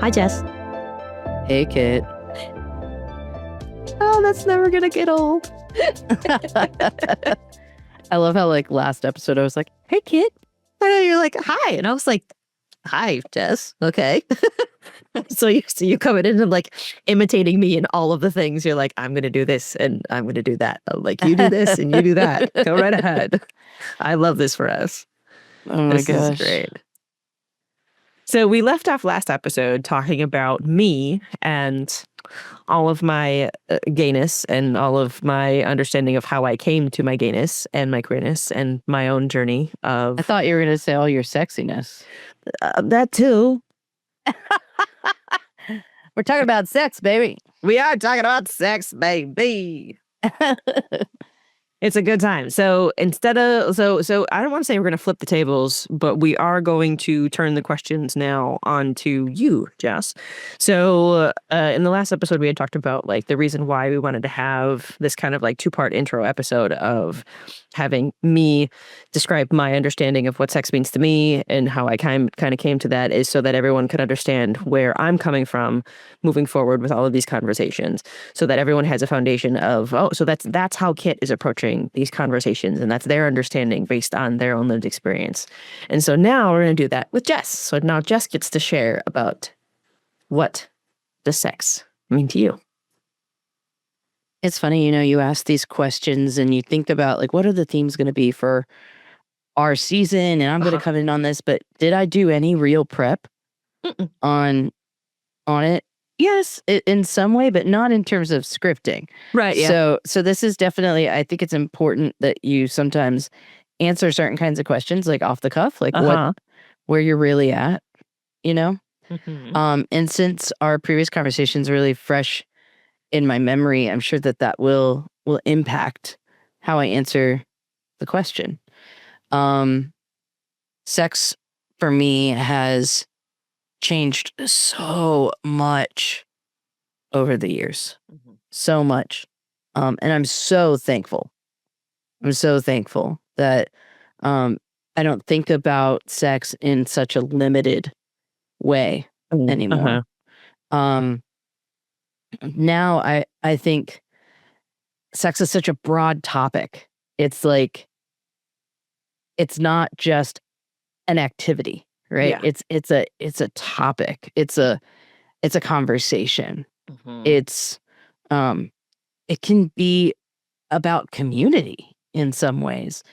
Hi, Jess. Hey, Kit. Oh, that's never gonna get old. I love how, like, last episode I was like, hey, Kit. And you're like, hi. And I was like, hi, Jess. Okay. So you coming in and like imitating me in all of the things. You're like, I'm going to do this and I'm going to do that. I'm like, you do this and you do that. Go right ahead. I love this for us. Oh, my This is gosh. great. So we left off last episode talking about me and all of my gayness and all of my understanding of how I came to my gayness and my queerness and my own journey of I thought you were going to say all your sexiness. that too. We're talking about sex, baby. We are talking about sex, baby. It's a good time. So instead of so I don't want to say we're going to flip the tables, but we are going to turn the questions now onto you, Jess. So in the last episode, we had talked about like the reason why we wanted to have this kind of like two-part intro episode of having me describe my understanding of what sex means to me and how I kind of came to that is so that everyone could understand where I'm coming from moving forward with all of these conversations, so that everyone has a foundation of, oh, so that's how Kit is approaching these conversations, and that's their understanding based on their own lived experience. And so now we're going to do that with Jess. So now Jess gets to share about what does sex mean to you. It's funny, you ask these questions and you think about like, what are the themes going to be for our season? And I'm going to come in on this, but did I do any real prep on it? Yes, in some way, but not in terms of scripting. Right. Yeah. So this is definitely, I think it's important that you sometimes answer certain kinds of questions like off the cuff, like where you're really at, And since our previous conversation's really fresh in my memory, I'm sure that will impact how I answer the question. Sex for me has changed so much over the years. So much. And I'm so thankful. I'm so thankful that I don't think about sex in such a limited way anymore. Now I think sex is such a broad topic. It's like, it's not just an activity, right? Yeah. It's a topic. It's a conversation. It's it can be about community in some ways.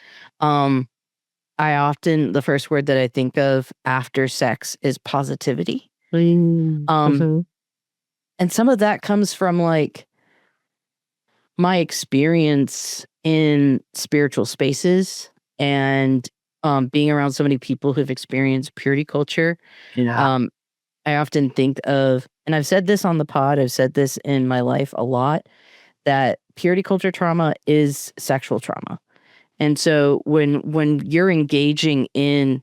The first word that I think of after sex is positivity. And some of that comes from like my experience in spiritual spaces and being around so many people who've experienced purity culture. Yeah. I often think of, and I've said this on the pod, I've said this in my life a lot, that purity culture trauma is sexual trauma. And so when you're engaging in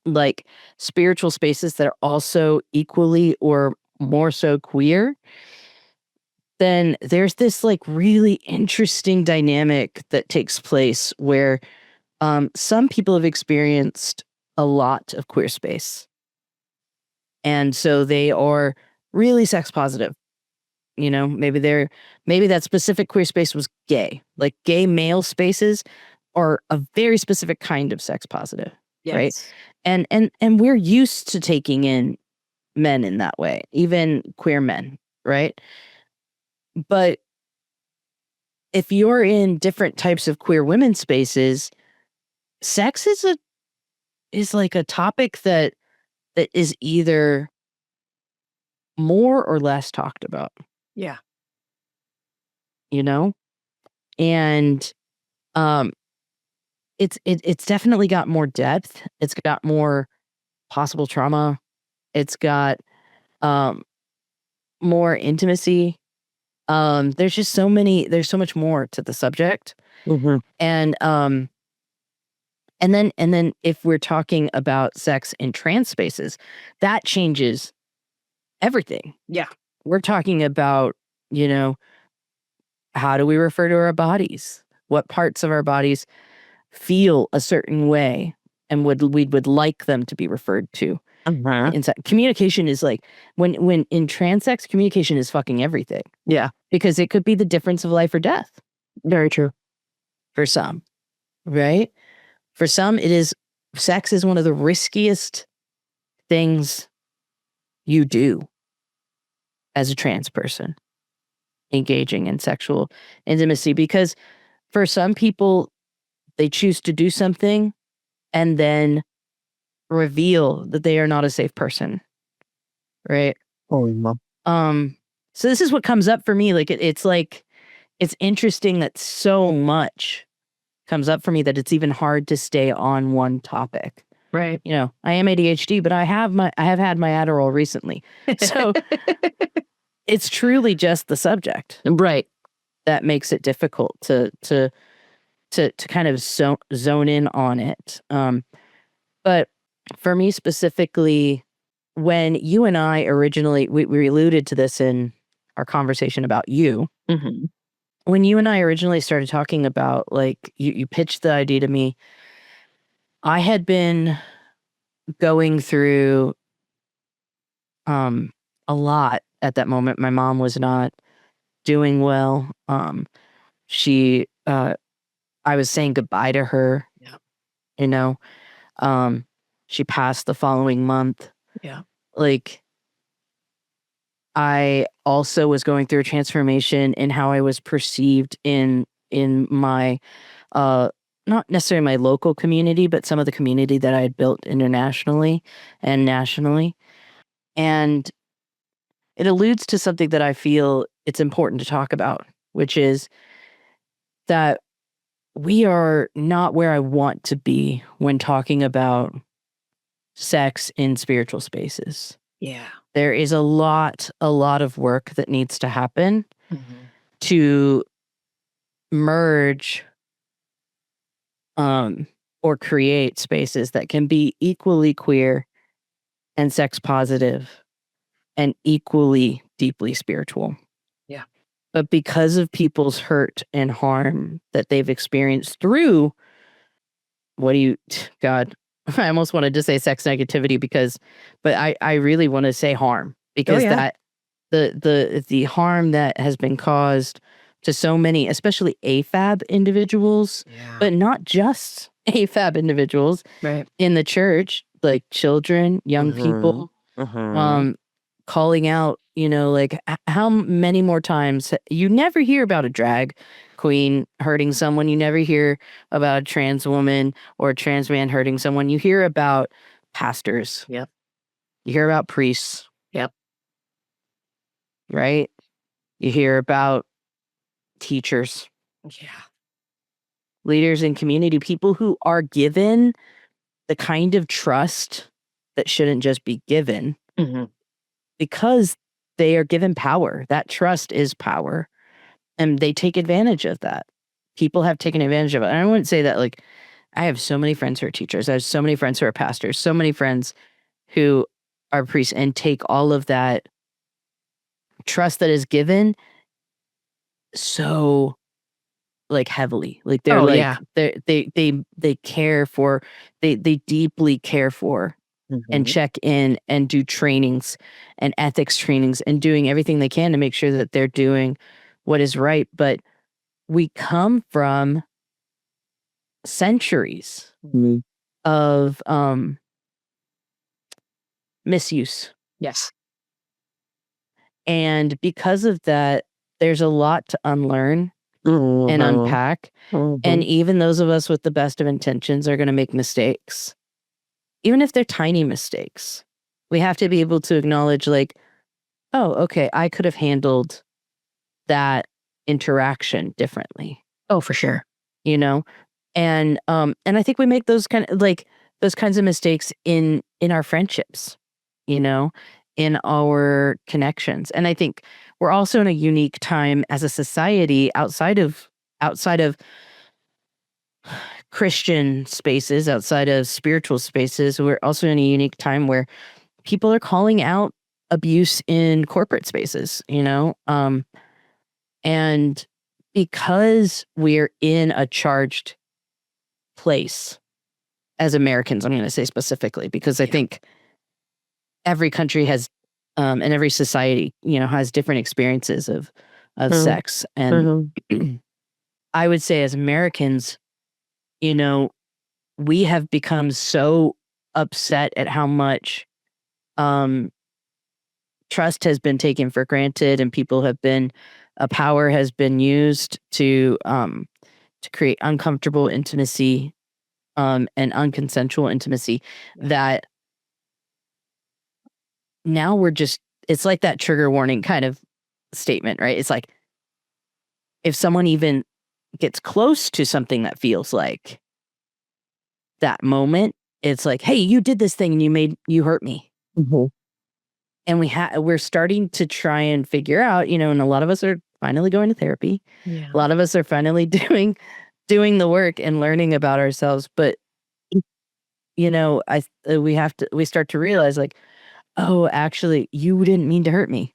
like spiritual spaces that are also equally or more so queer, then there's this like really interesting dynamic that takes place where some people have experienced a lot of queer space. And so they are really sex positive. Maybe that specific queer space was gay. Like gay male spaces are a very specific kind of sex positive. Yes. Right? And we're used to taking in men in that way, even queer men, right? But if you're in different types of queer women spaces, sex is like a topic that is either more or less talked about. Yeah. And it's definitely got more depth. It's got more possible trauma. It's got more intimacy. There's so much more to the subject. And then if we're talking about sex in trans spaces, that changes everything. Yeah. We're talking about, how do we refer to our bodies? What parts of our bodies feel a certain way and we would like them to be referred to? Communication is like when in trans sex, communication is fucking everything. Yeah. Because it could be the difference of life or death. Very true. For some, right? For some, sex is one of the riskiest things you do as a trans person, engaging in sexual intimacy, because for some people, they choose to do something and then reveal that they are not a safe person, right? So this is what comes up for me. Like it's interesting that so much comes up for me that it's even hard to stay on one topic. Right. You know, I am ADHD, but I have had my Adderall recently. So it's truly just the subject. Right. That makes it difficult to kind of zone in on it. But for me specifically, when you and I originally, we alluded to this in our conversation about you. Mm-hmm. When you and I originally started talking about, like, you pitched the idea to me, I had been going through a lot at that moment. My mom was not doing well. She I was saying goodbye to her. Yeah. You know, she passed the following month. Yeah. Like, I also was going through a transformation in how I was perceived in my not necessarily my local community, but some of the community that I had built internationally and nationally. And it alludes to something that I feel it's important to talk about, which is that we are not where I want to be when talking about sex in spiritual spaces. Yeah. There is a lot of work that needs to happen to merge or create spaces that can be equally queer and sex positive and equally deeply spiritual. Yeah. But because of people's hurt and harm that they've experienced through God, I almost wanted to say sex negativity but I really want to say harm, because that the harm that has been caused to so many, especially AFAB individuals, but not just AFAB individuals, right, in the church, like children, young people, calling out, like how many more times you never hear about a drag queen hurting someone. You never hear about a trans woman or a trans man hurting someone. You hear about pastors. Yep. You hear about priests. Yep. Right? You hear about teachers. Yeah. Leaders in community, people who are given the kind of trust that shouldn't just be given, because they are given power. That trust is power. And they take advantage of that. People have taken advantage of it. And I wouldn't say that, like, I have so many friends who are teachers. I have so many friends who are pastors, so many friends who are priests, and take all of that trust that is given so, like, heavily. Like, they're they care for, they deeply care for and check in and do trainings and ethics trainings and doing everything they can to make sure that they're doing what is right. But we come from centuries of misuse. Yes. And because of that, there's a lot to unlearn and unpack. And even those of us with the best of intentions are going to make mistakes. Even if they're tiny mistakes, we have to be able to acknowledge, like, oh, okay, I could have handled that interaction differently. Oh, for sure. And I think we make those kinds of mistakes in our friendships, in our connections. And I think we're also in a unique time as a society outside of Christian spaces, outside of spiritual spaces. We're also in a unique time where people are calling out abuse in corporate spaces, and because we're in a charged place as Americans, I'm going to say specifically, because I think every country has and every society, has different experiences of sex. And I would say as Americans, we have become so upset at how much trust has been taken for granted, and people have been power has been used to create uncomfortable intimacy and unconsensual intimacy, that now it's like that trigger warning kind of statement, right? It's like, if someone even gets close to something that feels like that moment, it's like, hey, you did this thing and you hurt me. And we're starting to try and figure out, and a lot of us are finally going to therapy. Yeah. A lot of us are finally doing the work and learning about ourselves. But we start to realize, like, oh, actually, you didn't mean to hurt me.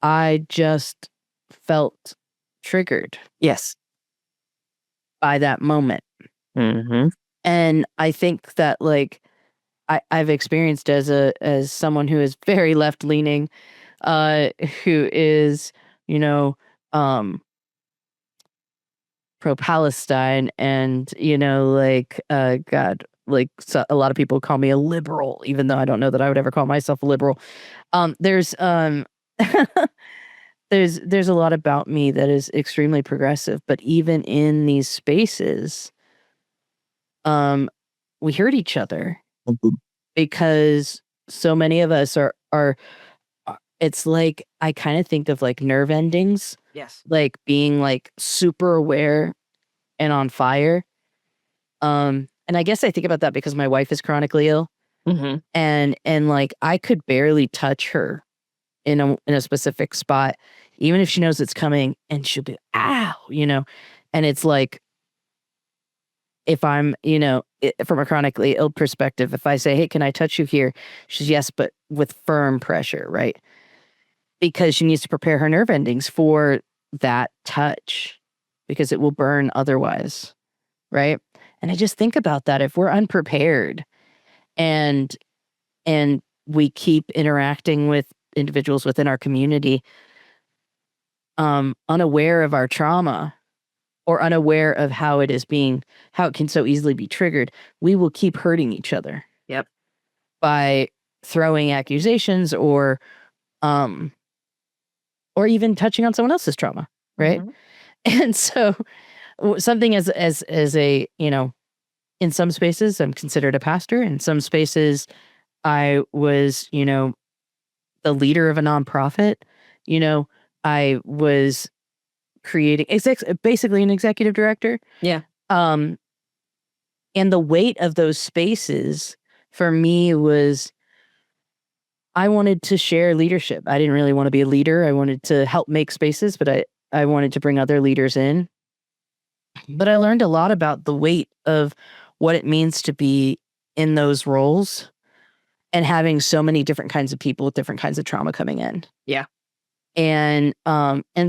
I just felt triggered. Yes. By that moment. And I think that, like, I've experienced as someone who is very left leaning, who is, pro Palestine, and God, like, so a lot of people call me a liberal, even though I don't know that I would ever call myself a liberal. There's there's a lot about me that is extremely progressive, but even in these spaces, we hurt each other because so many of us are it's like, I kind of think of like nerve endings. Yes. Like being like super aware and on fire. And I guess I think about that because my wife is chronically ill. And like, I could barely touch her in a specific spot, even if she knows it's coming, and she'll be, ow, and it's like, if I'm, from a chronically ill perspective, if I say, hey, can I touch you here? She's yes, but with firm pressure, right? Because she needs to prepare her nerve endings for that touch, because it will burn otherwise, right? And I just think about that. If we're unprepared and we keep interacting with individuals within our community, unaware of our trauma, or unaware of how it can so easily be triggered, we will keep hurting each other. Yep. By throwing accusations or even touching on someone else's trauma, right? And so something as a, in some spaces I'm considered a pastor. In some spaces I was, the leader of a nonprofit. I was creating basically an executive director. Yeah. And the weight of those spaces for me was, I wanted to share leadership. I didn't really want to be a leader. I wanted to help make spaces, but I wanted to bring other leaders in. But I learned a lot about the weight of what it means to be in those roles and having so many different kinds of people with different kinds of trauma coming in. Yeah. And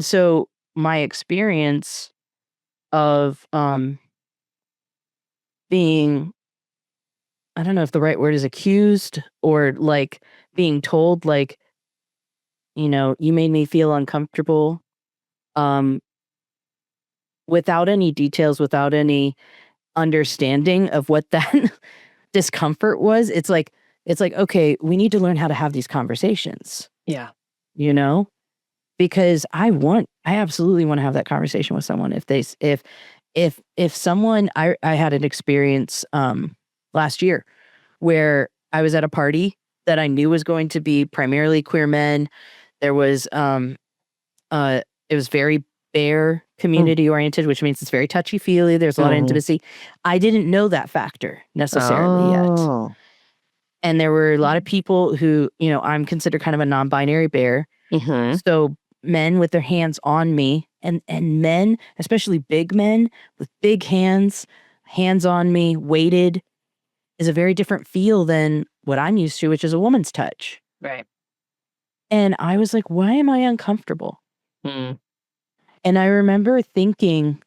so my experience of being, I don't know if the right word is accused, or like being told, like, you made me feel uncomfortable, without any details, without any understanding of what that discomfort was. It's like, okay, we need to learn how to have these conversations. Yeah. Because I absolutely want to have that conversation with someone. If someone, I had an experience last year where I was at a party that I knew was going to be primarily queer men. There was it was very bare community oriented, which means it's very touchy-feely. There's a lot of intimacy. I didn't know that factor necessarily yet. And there were a lot of people who, I'm considered kind of a non-binary bear. So men with their hands on me, and men, especially big men with big hands on me, weighted, is a very different feel than what I'm used to, which is a woman's touch. Right. And I was like, why am I uncomfortable? And I remember thinking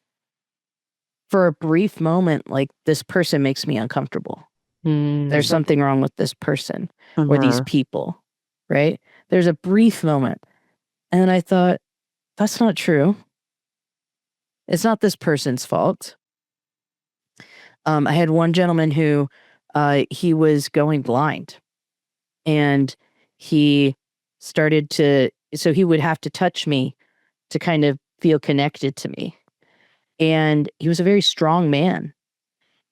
for a brief moment, like, this person makes me uncomfortable. There's something wrong with this person or these Uh-huh. people, right? There's a brief moment. And I thought, that's not true. It's not this person's fault. I had one gentleman who he was going blind, and he started to, so he would have to touch me to kind of feel connected to me. And he was a very strong man.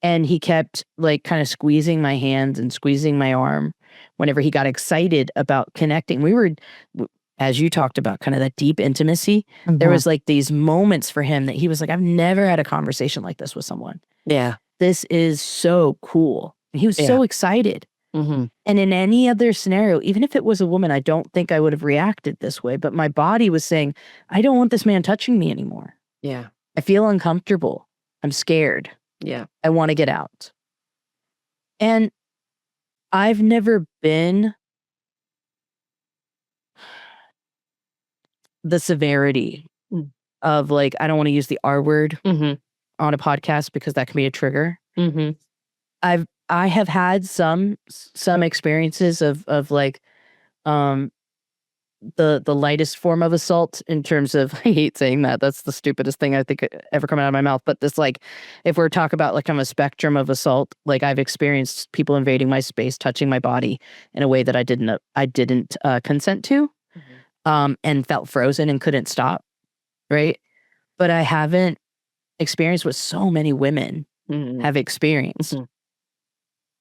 And he kept like kind of squeezing my hands and squeezing my arm whenever he got excited about connecting. As you talked about, kind of that deep intimacy. There was like these moments for him that he was like, I've never had a conversation like this with someone. Yeah. This is so cool. And he was so excited. Mm-hmm. And in any other scenario, even if it was a woman, I don't think I would have reacted this way. But my body was saying, I don't want this man touching me anymore. Yeah. I feel uncomfortable. I'm scared. Yeah. I want to get out. And I've never been the severity of like, I don't want to use the R word on a podcast because that can be a trigger. I have had some experiences of like the lightest form of assault in terms of, I hate saying that, that's the stupidest thing I think ever come out of my mouth, but this, like, if we're talking about like on a spectrum of assault, like I've experienced people invading my space, touching my body in a way that I didn't consent to, and felt frozen and couldn't stop, right? But I haven't experienced what so many women have experienced,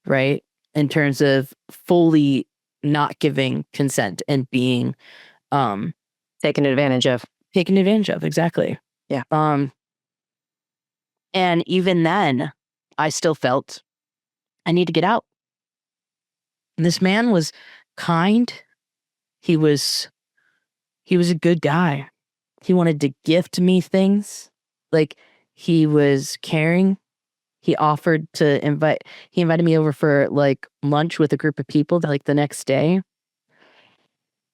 right? In terms of fully not giving consent and being taken advantage of. Exactly. Yeah. And even then I still felt I need to get out. And this man was kind. He was a good guy. He wanted to gift me things. Like, he was caring. He invited me over for like lunch with a group of people like the next day.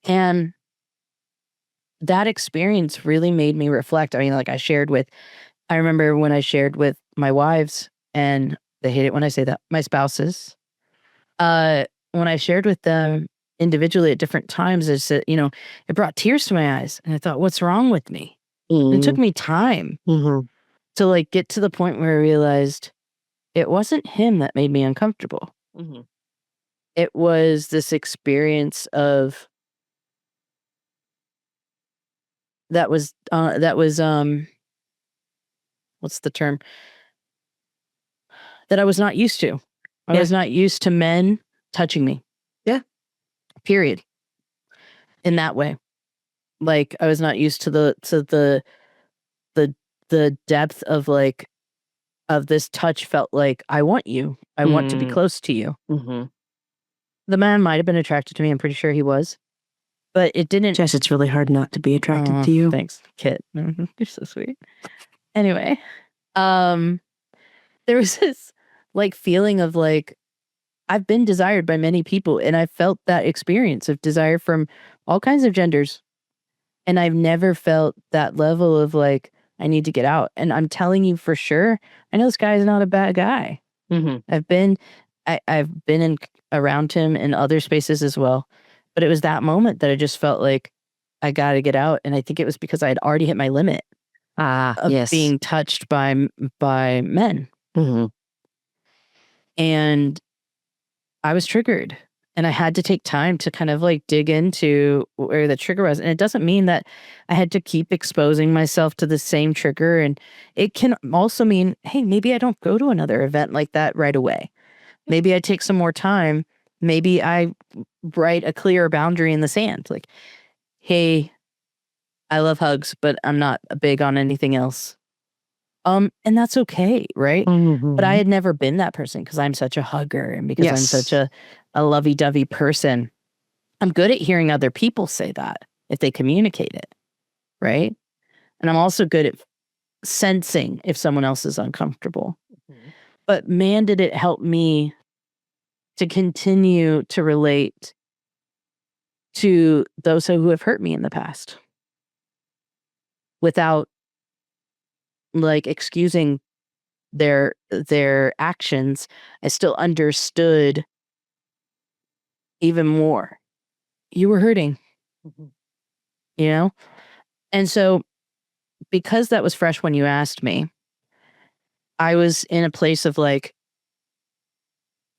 And that experience really made me reflect. I mean, like I remember when I shared with my wives, and they hate it when I say that, my spouses, when I shared with them individually at different times, it brought tears to my eyes. And I thought, what's wrong with me? And it took me time to like get to the point where I realized it wasn't him that made me uncomfortable. It was this experience of that was what's the term? That I was not used to. I was not used to men touching me. Yeah. Period. In that way. Like, I was not used to the depth of like, of this touch felt like, I want you. I want to be close to you. The man might have been attracted to me. I'm pretty sure he was. But it didn't. Jess, it's really hard not to be attracted to you. Thanks, Kit. You're so sweet. Anyway, there was this like feeling of like, I've been desired by many people, and I felt that experience of desire from all kinds of genders. And I've never felt that level of like, I need to get out. And I'm telling you for sure, I know this guy is not a bad guy. I've been around him in other spaces as well. But it was that moment that I just felt like I got to get out. And I think it was because I had already hit my limit of being touched by men. And I was triggered. And I had to take time to kind of like dig into where the trigger was. And it doesn't mean that I had to keep exposing myself to the same trigger. And it can also mean, hey, maybe I don't go to another event like that right away. Maybe I take some more time. Maybe I write a clear boundary in the sand. Like, hey, I love hugs, but I'm not big on anything else. And that's okay, right? But I had never been that person because I'm such a hugger and because I'm such a lovey-dovey person. I'm good at hearing other people say that if they communicate it, right? And I'm also good at sensing if someone else is uncomfortable. But man, did it help me to continue to relate to those who have hurt me in the past without like excusing their actions, I still understood even more. You were hurting, you know? And so because that was fresh when you asked me, I was in a place of like,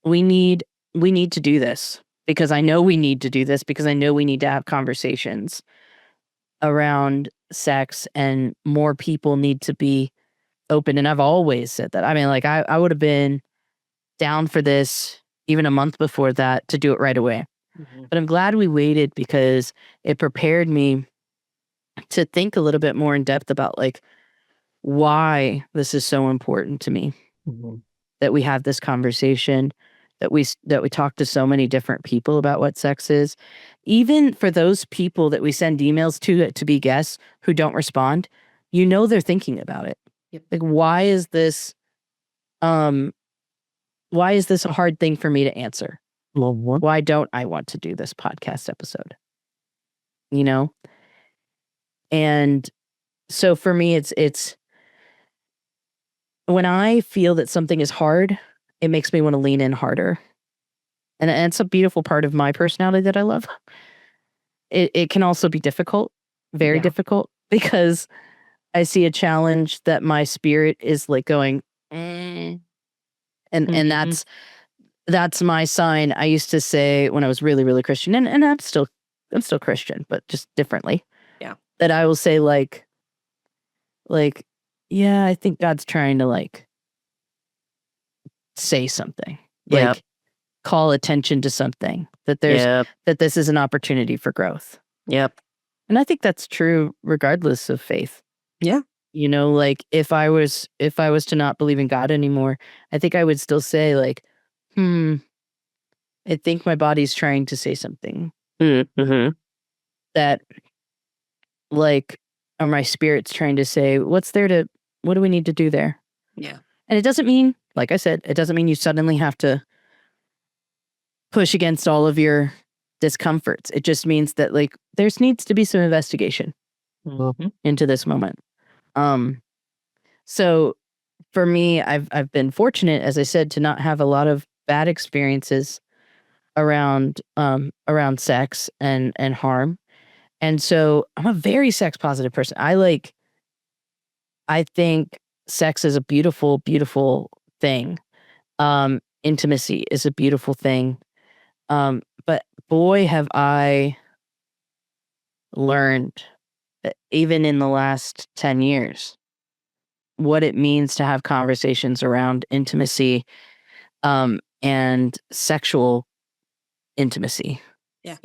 we need to do this, because I know we need to do this, because I know we need to have conversations around sex, and more people need to be open. And I've always said that. I mean, like I would have been down for this even a month before that to do it right away. But I'm glad we waited, because it prepared me to think a little bit more in depth about like why this is so important to me, that we have this conversation, that we talk to so many different people about what sex is. Even for those people that we send emails to be guests who don't respond, they're thinking about it. Yep. Like, why is this a hard thing for me to answer? Why don't I want to do this podcast episode? And so for me, it's when I feel that something is hard, it makes me want to lean in harder. And it's a beautiful part of my personality that I love. It can also be difficult, very difficult, because I see a challenge that my spirit is like going, and that's my sign. I used to say when I was really, really Christian, and I'm still Christian, but just differently. Yeah. That I will say like, yeah, I think God's trying to like say something. Like call attention to something. That that this is an opportunity for growth. Yep. And I think that's true regardless of faith. Yeah. Like if I was to not believe in God anymore, I think I would still say like, I think my body's trying to say something. That like, or my spirit's trying to say, what do we need to do there? Yeah. And it doesn't mean, like I said, it doesn't mean you suddenly have to push against all of your discomforts. It just means that like there needs to be some investigation into this moment. So for me, I've been fortunate, as I said, to not have a lot of bad experiences around sex and harm. And so I'm a very sex positive person. I think sex is a beautiful, beautiful thing. Intimacy is a beautiful thing. But boy, have I learned, even in the last 10 years, what it means to have conversations around intimacy, and sexual intimacy. Yeah.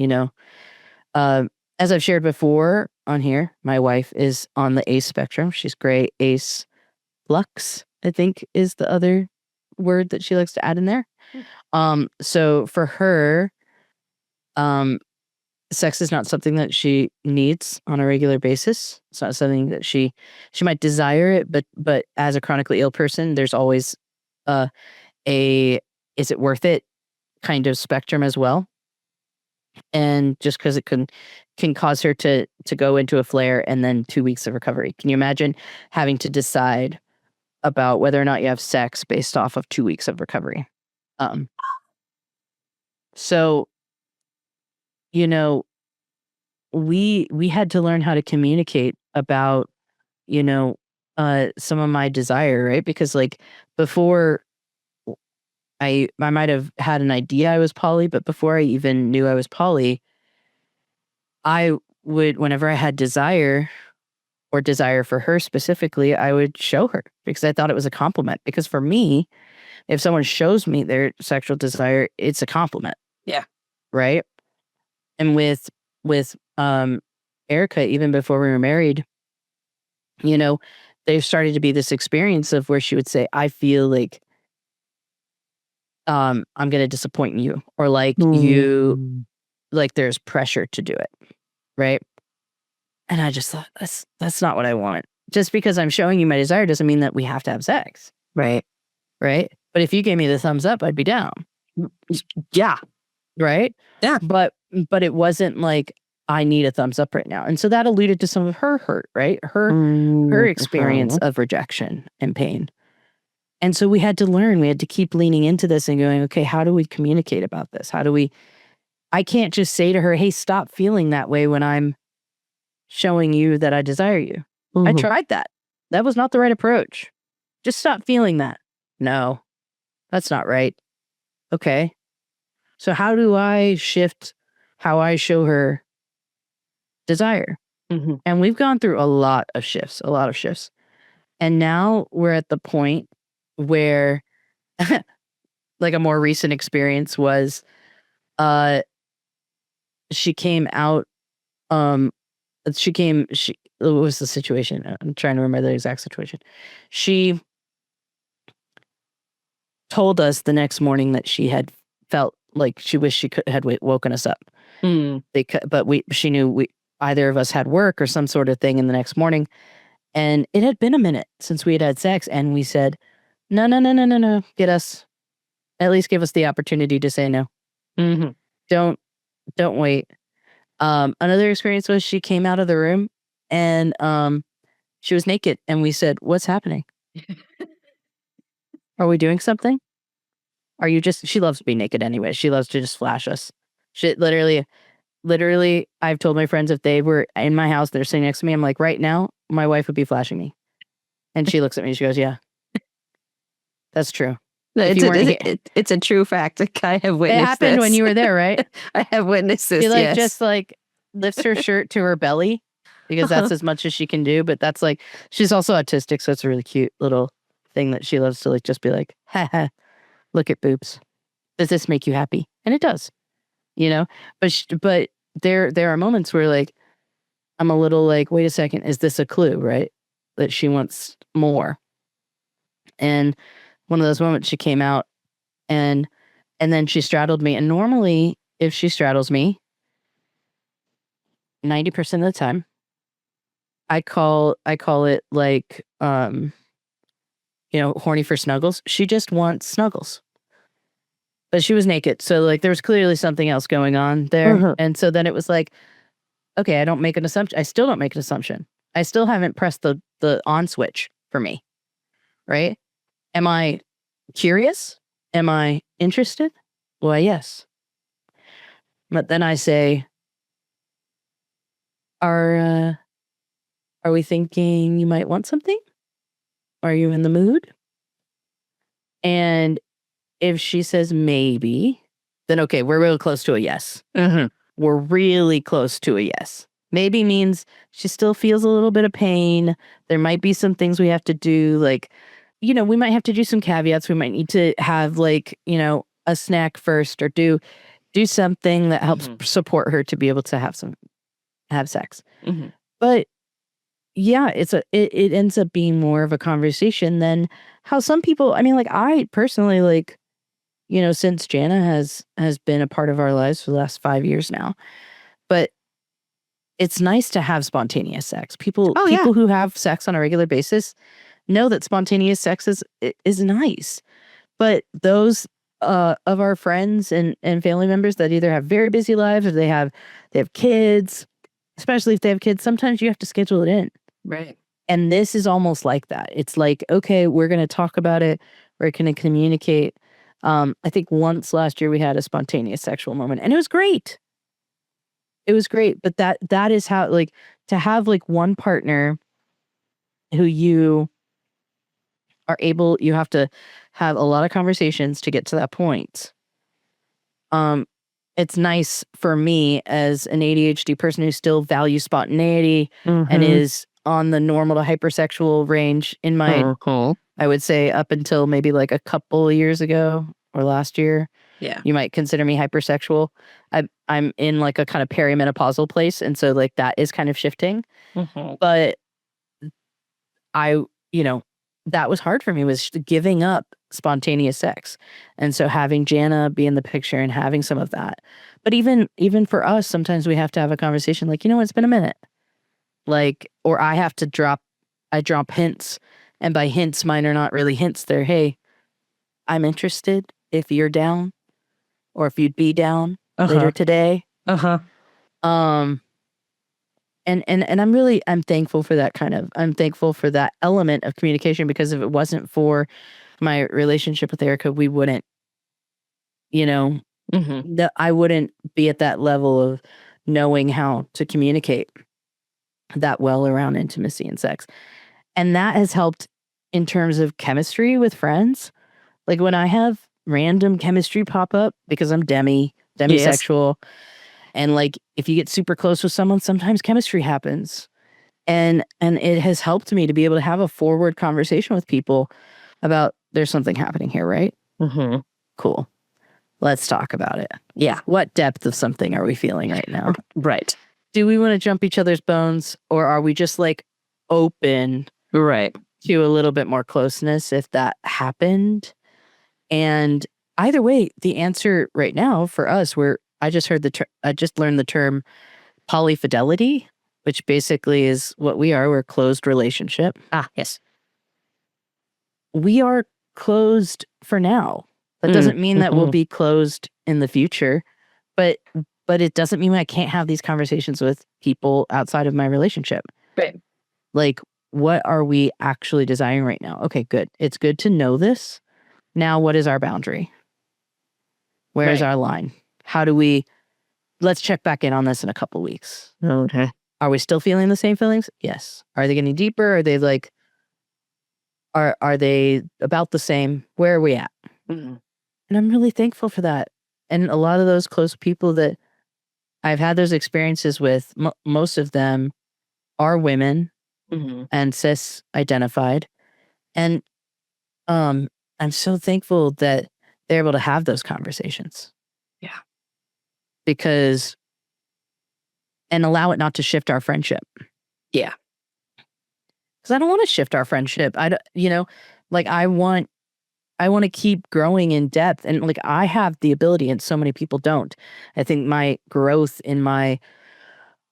As I've shared before on here, my wife is on the ace spectrum. She's gray ace flux, I think is the other word that she likes to add in there. So for her, sex is not something that she needs on a regular basis. It's not something that she might desire it, but as a chronically ill person, there's always a is it worth it kind of spectrum as well. And just because it can cause her to go into a flare and then 2 weeks of recovery. Can you imagine having to decide about whether or not you have sex based off of 2 weeks of recovery? So, we had to learn how to communicate about, some of my desire, right? Because like before, I might have had an idea I was poly, but before I even knew I was poly, I would, whenever I had desire or desire for her specifically, I would show her because I thought it was a compliment. Because for me, if someone shows me their sexual desire, it's a compliment. Yeah. Right. And with Erica, even before we were married, there started to be this experience of where she would say, I feel like I'm going to disappoint you, or like like there's pressure to do it. Right. And I just thought, that's not what I want. Just because I'm showing you my desire doesn't mean that we have to have sex. Right. Right. But if you gave me the thumbs up, I'd be down. Yeah. Right. Yeah. But it wasn't like I need a thumbs up right now. And so that alluded to some of her hurt, right? Her experience of rejection and pain. And so we had to learn, we had to keep leaning into this and going, okay, how do we communicate about this? I can't just say to her, hey, stop feeling that way when I'm showing you that I desire you. I tried that. That was not the right approach. Just stop feeling that. No, that's not right. Okay. So how do I shift how I show her desire? And we've gone through a lot of shifts. And now we're at the point where like a more recent experience was she came out what was the situation? I'm trying to remember the exact situation. She told us the next morning that she had felt like she wished she had woken us up. She knew either of us had work or some sort of thing in the next morning. And it had been a minute since we had sex. And we said, no. At least give us the opportunity to say no. Don't wait. Another experience was she came out of the room and she was naked. And we said, what's happening? Are we doing something? Are you just, she loves being naked anyway. She loves to just flash us. She literally, I've told my friends if they were in my house, they're sitting next to me, I'm like, right now, my wife would be flashing me. And she looks at me and she goes, yeah, that's true. It's a true fact. I have witnessed it happened this. when you were there, right? I have witnessed this, She yes. just lifts her shirt to her belly because that's as much as she can do. But that's she's also autistic. So it's a really cute little thing that she loves to just be like, ha ha, look at boobs. Does this make you happy? And it does, but there are moments where I'm a little wait a second, is this a clue, right? That she wants more. And one of those moments she came out and then she straddled me. And normally if she straddles me, 90% of the time, I call it horny for snuggles. She just wants snuggles. But she was naked. So there was clearly something else going on there. And so then it was okay, I don't make an assumption. I still don't make an assumption. I still haven't pressed the on switch for me. Right? Am I curious? Am I interested? Why, yes. But then I say, are we thinking you might want something? Are you in the mood? And if she says maybe, then okay, we're really close to a yes. We're really close to a yes. Maybe means she still feels a little bit of pain. There might be some things we have to do. We might have to do some caveats. We might need to have a snack first or do something that helps support her to be able to have sex. But yeah, it ends up being more of a conversation than how some people, I personally since Jana has been a part of our lives for the last 5 years now. But it's nice to have spontaneous sex. People who have sex on a regular basis know that spontaneous sex is nice. But those of our friends and family members that either have very busy lives or they have kids, especially if they have kids, sometimes you have to schedule it in. Right. And this is almost like that. It's okay, we're going to talk about it. We're going to communicate. I think once last year we had a spontaneous sexual moment and it was great. It was great. But that is how, to have one partner who you are able, you have to have a lot of conversations to get to that point. It's nice for me as an ADHD person who still values spontaneity and is on the normal to hypersexual range in my, I would say up until maybe a couple of years ago or last year. Yeah. You might consider me hypersexual. I'm in a kind of perimenopausal place. And so that is kind of shifting. But that was hard for me, was giving up spontaneous sex. And so having Jana be in the picture and having some of that. But even for us, sometimes we have to have a conversation it's been a minute. Or I have to drop hints. And by hints, mine are not really hints. They're, hey, I'm interested if you're down or if you'd be down later today. And I'm thankful for that I'm thankful for that element of communication, because if it wasn't for my relationship with Erica, we wouldn't, you know, I wouldn't be at that level of knowing how to communicate that well around intimacy and sex. And that has helped in terms of chemistry with friends. Like when I have random chemistry pop up, because I'm demisexual, and like if you get super close with someone, sometimes chemistry happens. And it has helped me to be able to have a forward conversation with people about there's something happening here, right? Cool. Let's talk about it. Yeah. What depth of something are we feeling right now? Right. Do we want to jump each other's bones, or are we just like open Right. to a little bit more closeness if that happened? And either way, the answer right now for us, I just learned the term polyfidelity, which basically is what we are. We're a closed relationship. Ah, yes. We are closed for now. That doesn't mean that we'll be closed in the future, but it doesn't mean I can't have these conversations with people outside of my relationship. Right. Like, what are we actually desiring right now? Okay, good. It's good to know this. Now, what is our boundary? Where is our line? How do we, let's check back in on this in a couple weeks. Okay. Are we still feeling the same feelings? Yes. Are they getting deeper? Are they like, are they about the same? Where are we at? And I'm really thankful for that. And a lot of those close people that I've had those experiences with, most of them are women and cis identified. And I'm so thankful that they're able to have those conversations. Yeah. And allow it not to shift our friendship. Yeah. Because I don't want to shift our friendship. I want to keep growing in depth. And like, I have the ability and so many people don't. I think my growth in my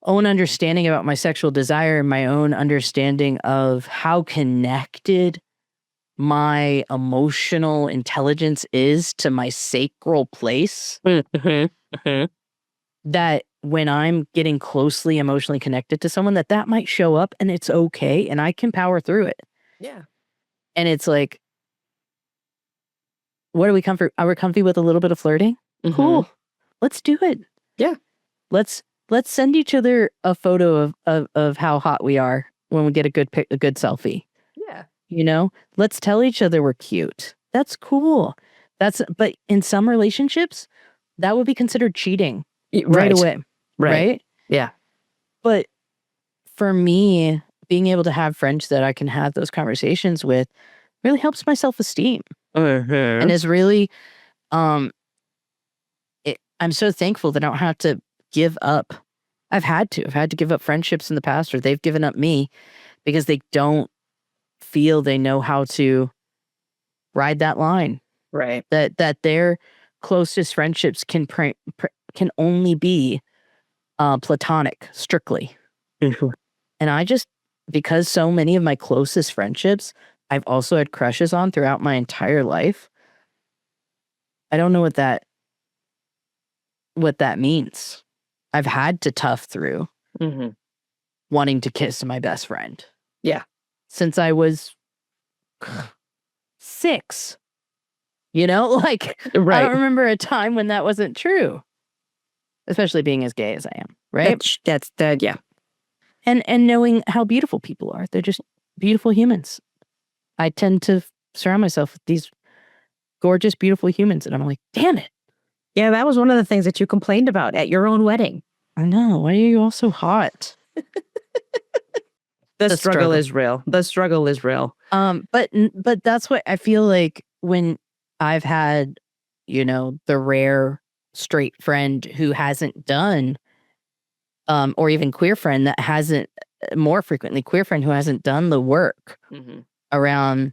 own understanding about my sexual desire and my own understanding of how connected my emotional intelligence is to my sacral place, that when I'm getting closely emotionally connected to someone, that might show up, and it's okay, and I can power through it. Yeah. And it's like, what are we comfy? Are we comfy with a little bit of flirting? Cool. Let's do it. Yeah. Let's send each other a photo of how hot we are when we get a good selfie. Yeah. Let's tell each other we're cute. That's cool. But in some relationships, that would be considered cheating right away. Right? Yeah. But for me, being able to have friends that I can have those conversations with really helps my self-esteem. And is really, I'm so thankful that I don't have to give up. I've had to give up friendships in the past, or they've given up me because they don't feel they know how to ride that line. Right. That their closest friendships can only be platonic, strictly. And I just, because so many of my closest friendships I've also had crushes on throughout my entire life, I don't know what that means. I've had to tough through wanting to kiss my best friend. Yeah. Since I was 6. Like, Right. I don't remember a time when that wasn't true. Especially being as gay as I am, right? That's that. Yeah. And knowing how beautiful people are. They're just beautiful humans. I tend to surround myself with these gorgeous, beautiful humans, and I'm like, damn it. Yeah, that was one of the things that you complained about at your own wedding. I know. Why are you all so hot? The struggle is real. The struggle is real. But that's what I feel like when I've had, the rare straight friend who hasn't done, or even queer friend that hasn't, more frequently queer friend who hasn't done the work around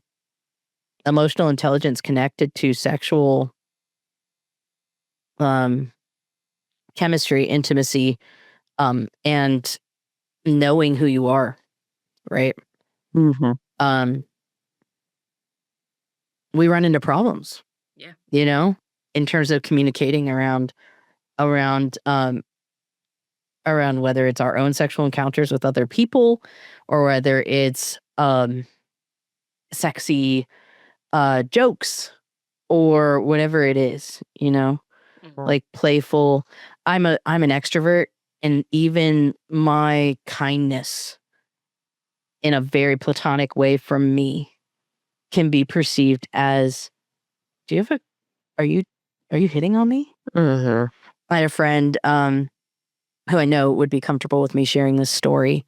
emotional intelligence connected to sexual chemistry, intimacy, and knowing who you are, right? We run into problems. Yeah. In terms of communicating around around whether it's our own sexual encounters with other people or whether it's sexy jokes or whatever it is, like playful. I'm an extrovert, and even my kindness in a very platonic way from me can be perceived as, do you have a, are you hitting on me? Mm-hmm. I had a friend who I know would be comfortable with me sharing this story,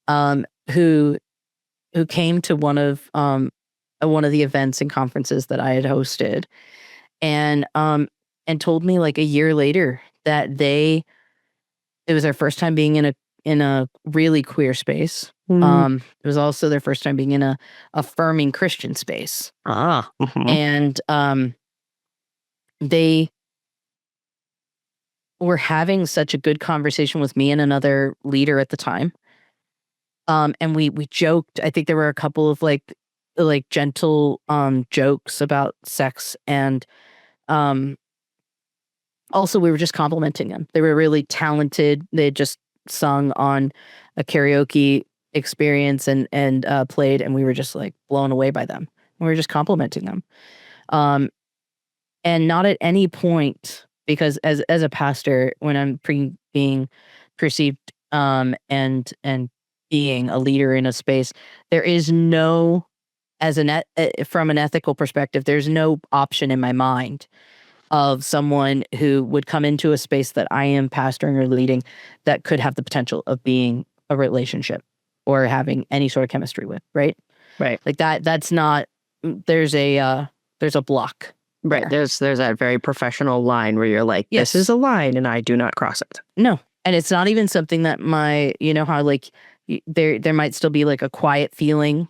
who came to one of the events and conferences that I had hosted, and told me like a year later that it was their first time being in a really queer space. It was also their first time being in a affirming Christian space. And they were having such a good conversation with me and another leader at the time. And we joked. I think there were a couple of like gentle jokes about sex, and also we were just complimenting them. They were really talented. They had just sung on a karaoke experience and played, and we were just like blown away by them. We were just complimenting them. And not at any point, because as a pastor, when I'm being perceived and being a leader in a space, there is no, from an ethical perspective, there's no option in my mind of someone who would come into a space that I am pastoring or leading that could have the potential of being a relationship or having any sort of chemistry with, right? Right. Like that's not, there's a block. Right. There's that very professional line where you're like, this is a line and I do not cross it. No. And it's not even something that how like there might still be like a quiet feeling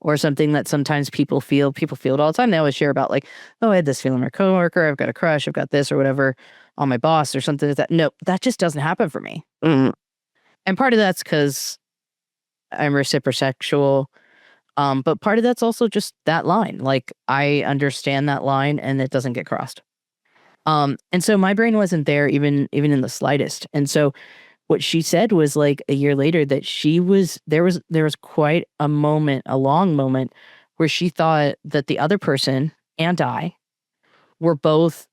or something that sometimes people feel. People feel it all the time. They always share about like, oh, I had this feeling with my coworker. I've got a crush. I've got this or whatever on my boss or something like that. No, that just doesn't happen for me. Mm. And part of that's because I'm reciprosexual. But part of that's also just that line. Like I understand that line and it doesn't get crossed. And so my brain wasn't there even in the slightest. And so what she said was like a year later that there was quite a long moment where she thought that the other person and I were both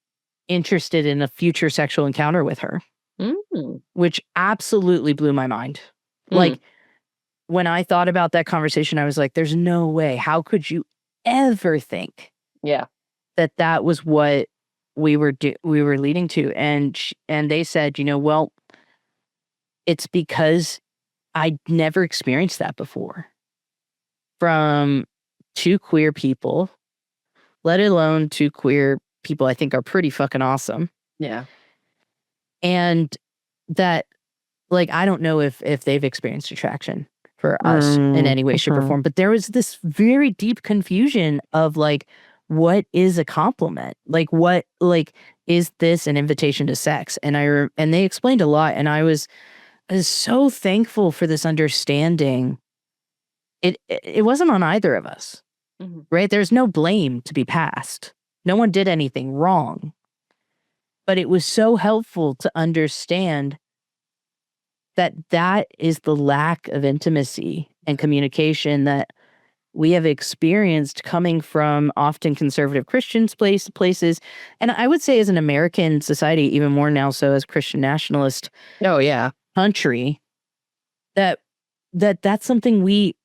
interested in a future sexual encounter with her, which absolutely blew my mind. Like when I thought about that conversation, I was like, there's no way. How could you ever think that was what we were leading to? And they said, well, it's because I'd never experienced that before from two queer people, let alone two queer people I think are pretty fucking awesome. Yeah. And that, like, I don't know if they've experienced attraction for us in any way, shape, or form, but there was this very deep confusion of like, what is a compliment? Like, what, like, is this an invitation to sex? And and they explained a lot, and I was so thankful for this understanding. It wasn't on either of us, right? There's no blame to be passed. No one did anything wrong. But it was so helpful to understand that is the lack of intimacy and communication that we have experienced coming from often conservative Christian places. And I would say as an American society, even more now so as Christian nationalist country, that's something we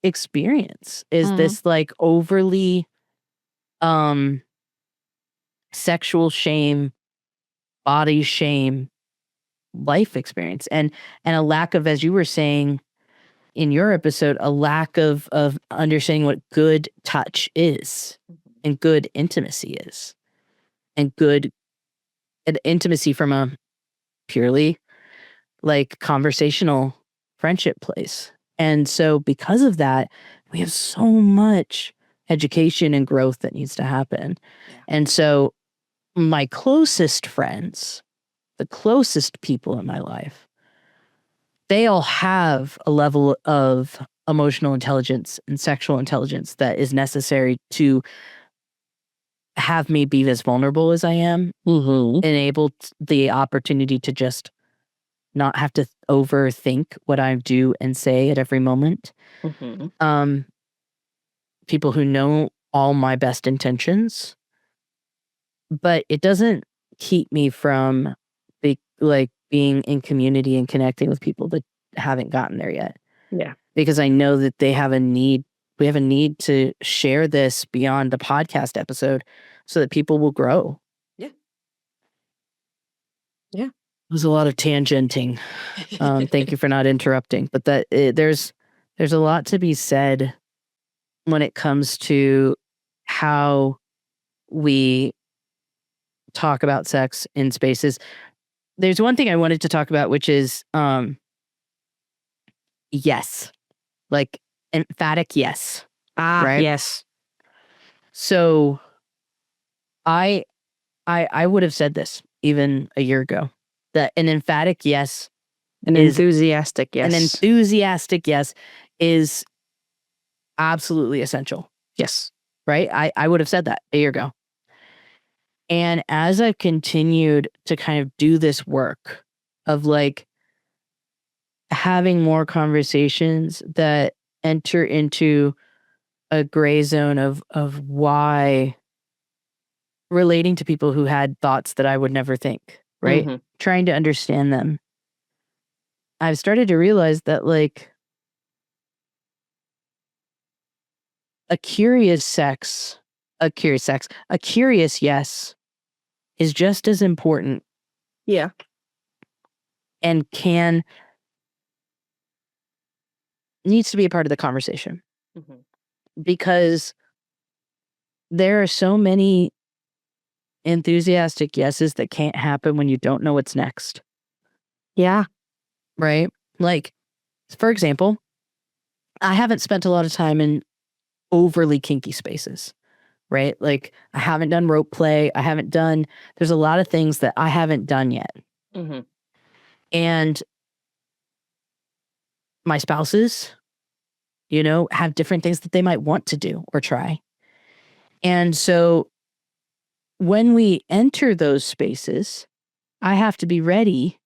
experience is this like overly sexual shame, body shame, life experience, and a lack of, as you were saying in your episode, a lack of understanding what good touch is and good intimacy is, and good intimacy from a purely like conversational friendship place. And so because of that, we have so much education and growth that needs to happen. And so my closest friends, the closest people in my life, they all have a level of emotional intelligence and sexual intelligence that is necessary to have me be as vulnerable as I am, enabled the opportunity to just not have to overthink what I do and say at every moment. People who know all my best intentions, but it doesn't keep me from being in community and connecting with people that haven't gotten there yet. Yeah. Because I know that they have a need. We have a need to share this beyond the podcast episode so that people will grow. Yeah. Yeah. There's a lot of tangenting. Thank you for not interrupting. But there's a lot to be said when it comes to how we talk about sex in spaces. There's one thing I wanted to talk about, which is yes. Like emphatic yes. Right? Yes. So I would have said this even a year ago, that an emphatic yes, enthusiastic yes. An enthusiastic yes is absolutely essential. Yes. Right? I would have said that a year ago. And as I've continued to kind of do this work of like having more conversations that enter into a gray zone of why relating to people who had thoughts that I would never think, right? Trying to understand them. I've started to realize that like a curious yes is just as important. Yeah. And needs to be a part of the conversation. Because there are so many enthusiastic yeses that can't happen when you don't know what's next. Yeah. Right? Like, for example, I haven't spent a lot of time in overly kinky spaces. Right? Like, I haven't done rope play. There's a lot of things that I haven't done yet. And my spouses, have different things that they might want to do or try. And so when we enter those spaces, I have to be ready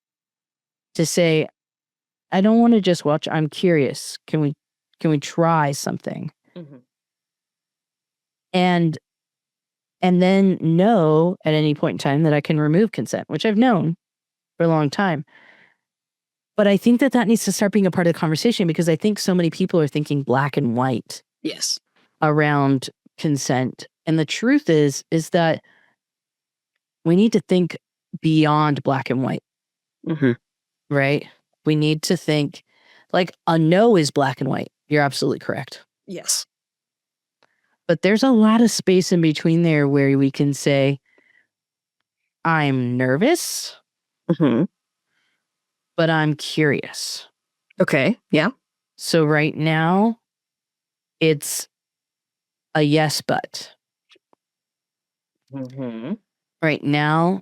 to say, I don't want to just watch. I'm curious. Can we try something? And then know at any point in time that I can remove consent, which I've known for a long time. But I think that needs to start being a part of the conversation, because I think so many people are thinking black and white. Yes. Around consent. And the truth is that we need to think beyond black and white. Right? We need to think like a no is black and white. You're absolutely correct. Yes. But there's a lot of space in between there where we can say, I'm nervous, but I'm curious. Okay. Yeah. So right now, it's a yes, but. Right now,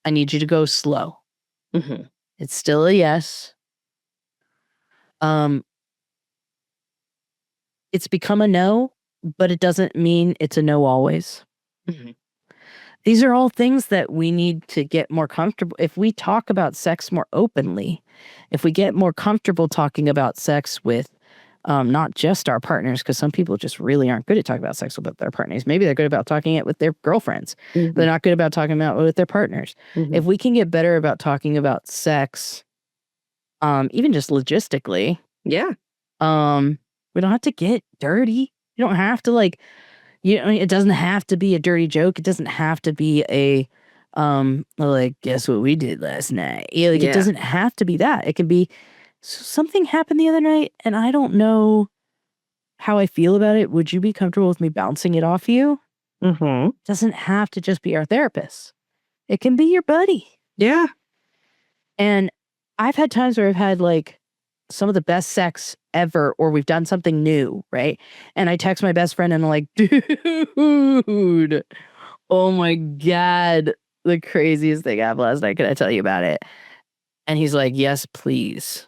I need you to go slow. It's still a yes. It's become a no, but it doesn't mean it's a no always. These are all things that we need to get more comfortable. If we talk about sex more openly, if we get more comfortable talking about sex with not just our partners, because some people just really aren't good at talking about sex with their partners. Maybe they're good about talking it with their girlfriends. They're not good about talking about it with their partners. If we can get better about talking about sex, even just logistically, yeah, we don't have to get dirty. You don't have to it doesn't have to be a dirty joke. It doesn't have to be a guess what we did last night. It doesn't have to be that. It can be something happened the other night and I don't know how I feel about it. Would you be comfortable with me bouncing it off you? It doesn't have to just be our therapist. It can be your buddy. Yeah. And I've had times where I've had some of the best sex ever, or we've done something new, right? And I text my best friend and I'm like, dude, oh my God, the craziest thing happened last night. Can I tell you about it? And he's like, yes, please.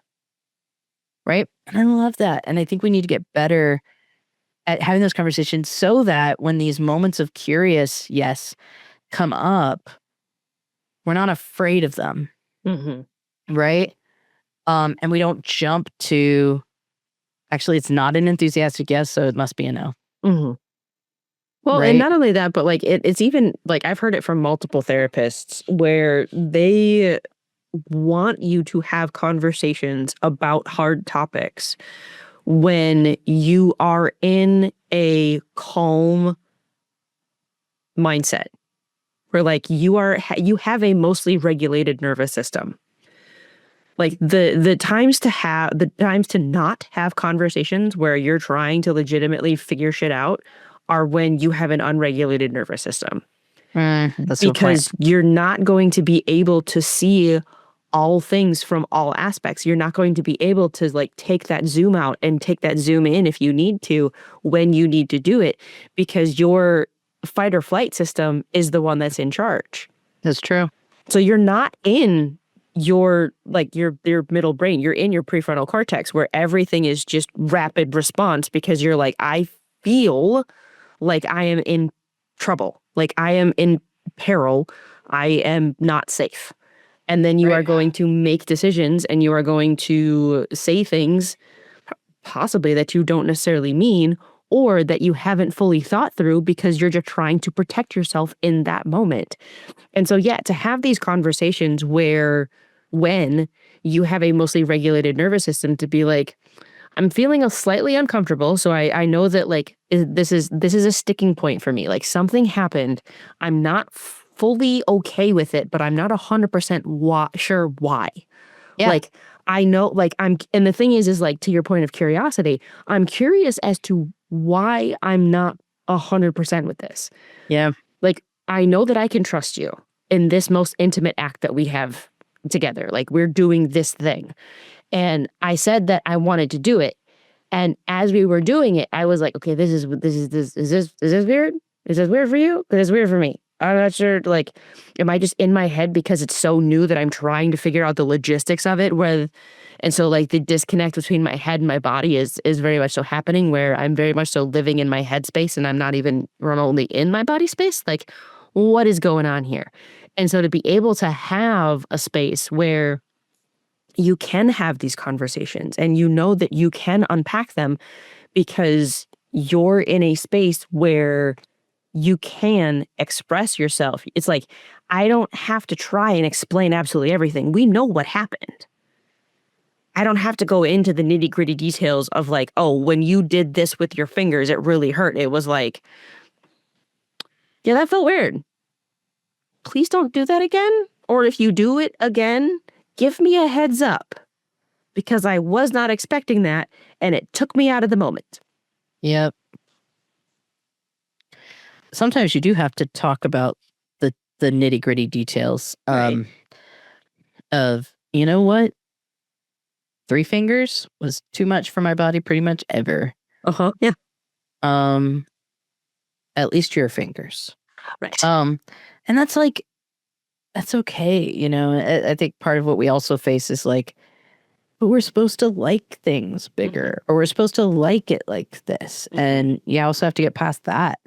Right? And I love that. And I think we need to get better at having those conversations so that when these moments of curious yes come up, we're not afraid of them. Right? And we don't jump to, actually, it's not an enthusiastic yes, so it must be a no. Mm-hmm. Well, and Right? not only that, but like it's even like I've heard it from multiple therapists where they want you to have conversations about hard topics when you are in a calm mindset where like you have a mostly regulated nervous system. Like the times to not have conversations where you're trying to legitimately figure shit out are when you have an unregulated nervous system, That's a good point. because you're not going to be able to see all things from all aspects. You're not going to be able to like take that zoom out and take that zoom in if you need to when you need to do it, because your fight or flight system is the one that's in charge. That's true. So you're not in your like your middle brain. You're in your prefrontal cortex where everything is just rapid response, because you're like, I feel like I am in trouble. Like I am in peril. I am not safe. And then you are Right. going to make decisions and you are going to say things possibly that you don't necessarily mean, or that you haven't fully thought through because you're just trying to protect yourself in that moment. And so, yeah, to have these conversations where when you have a mostly regulated nervous system, to be like, I'm feeling a slightly uncomfortable. So I know that like this is a sticking point for me. Like something happened. I'm not fully okay with it, but I'm not 100% sure why. Yeah. Like I know, like and the thing is like to your point of curiosity, I'm curious as to why I'm not 100% with this. Yeah. Like I know that I can trust you in this most intimate act that we have together. Like we're doing this thing. And I said that I wanted to do it. And as we were doing it, I was like, okay, is this weird? Is this weird for you? Because it's weird for me. I'm not sure. Like, am I just in my head because it's so new that I'm trying to figure out the logistics of it? And so like the disconnect between my head and my body is very much so happening, where I'm very much so living in my head space and I'm not even remotely in my body space. Like, what is going on here? And so to be able to have a space where you can have these conversations and you know that you can unpack them because you're in a space where you can express yourself. It's like, I don't have to try and explain absolutely everything. We know what happened. I don't have to go into the nitty gritty details of like, oh, when you did this with your fingers, it really hurt. It was like, yeah, that felt weird. Please don't do that again. Or if you do it again, give me a heads up, because I was not expecting that and it took me out of the moment. Yep. Sometimes you do have to talk about the nitty gritty details Right. of, you know what? 3 fingers was too much for my body pretty much ever. Yeah. At least your fingers. Right. And that's like, that's okay. You know, I think part of what we also face is like, but we're supposed to like things bigger, or we're supposed to like it like this. And you also have to get past that,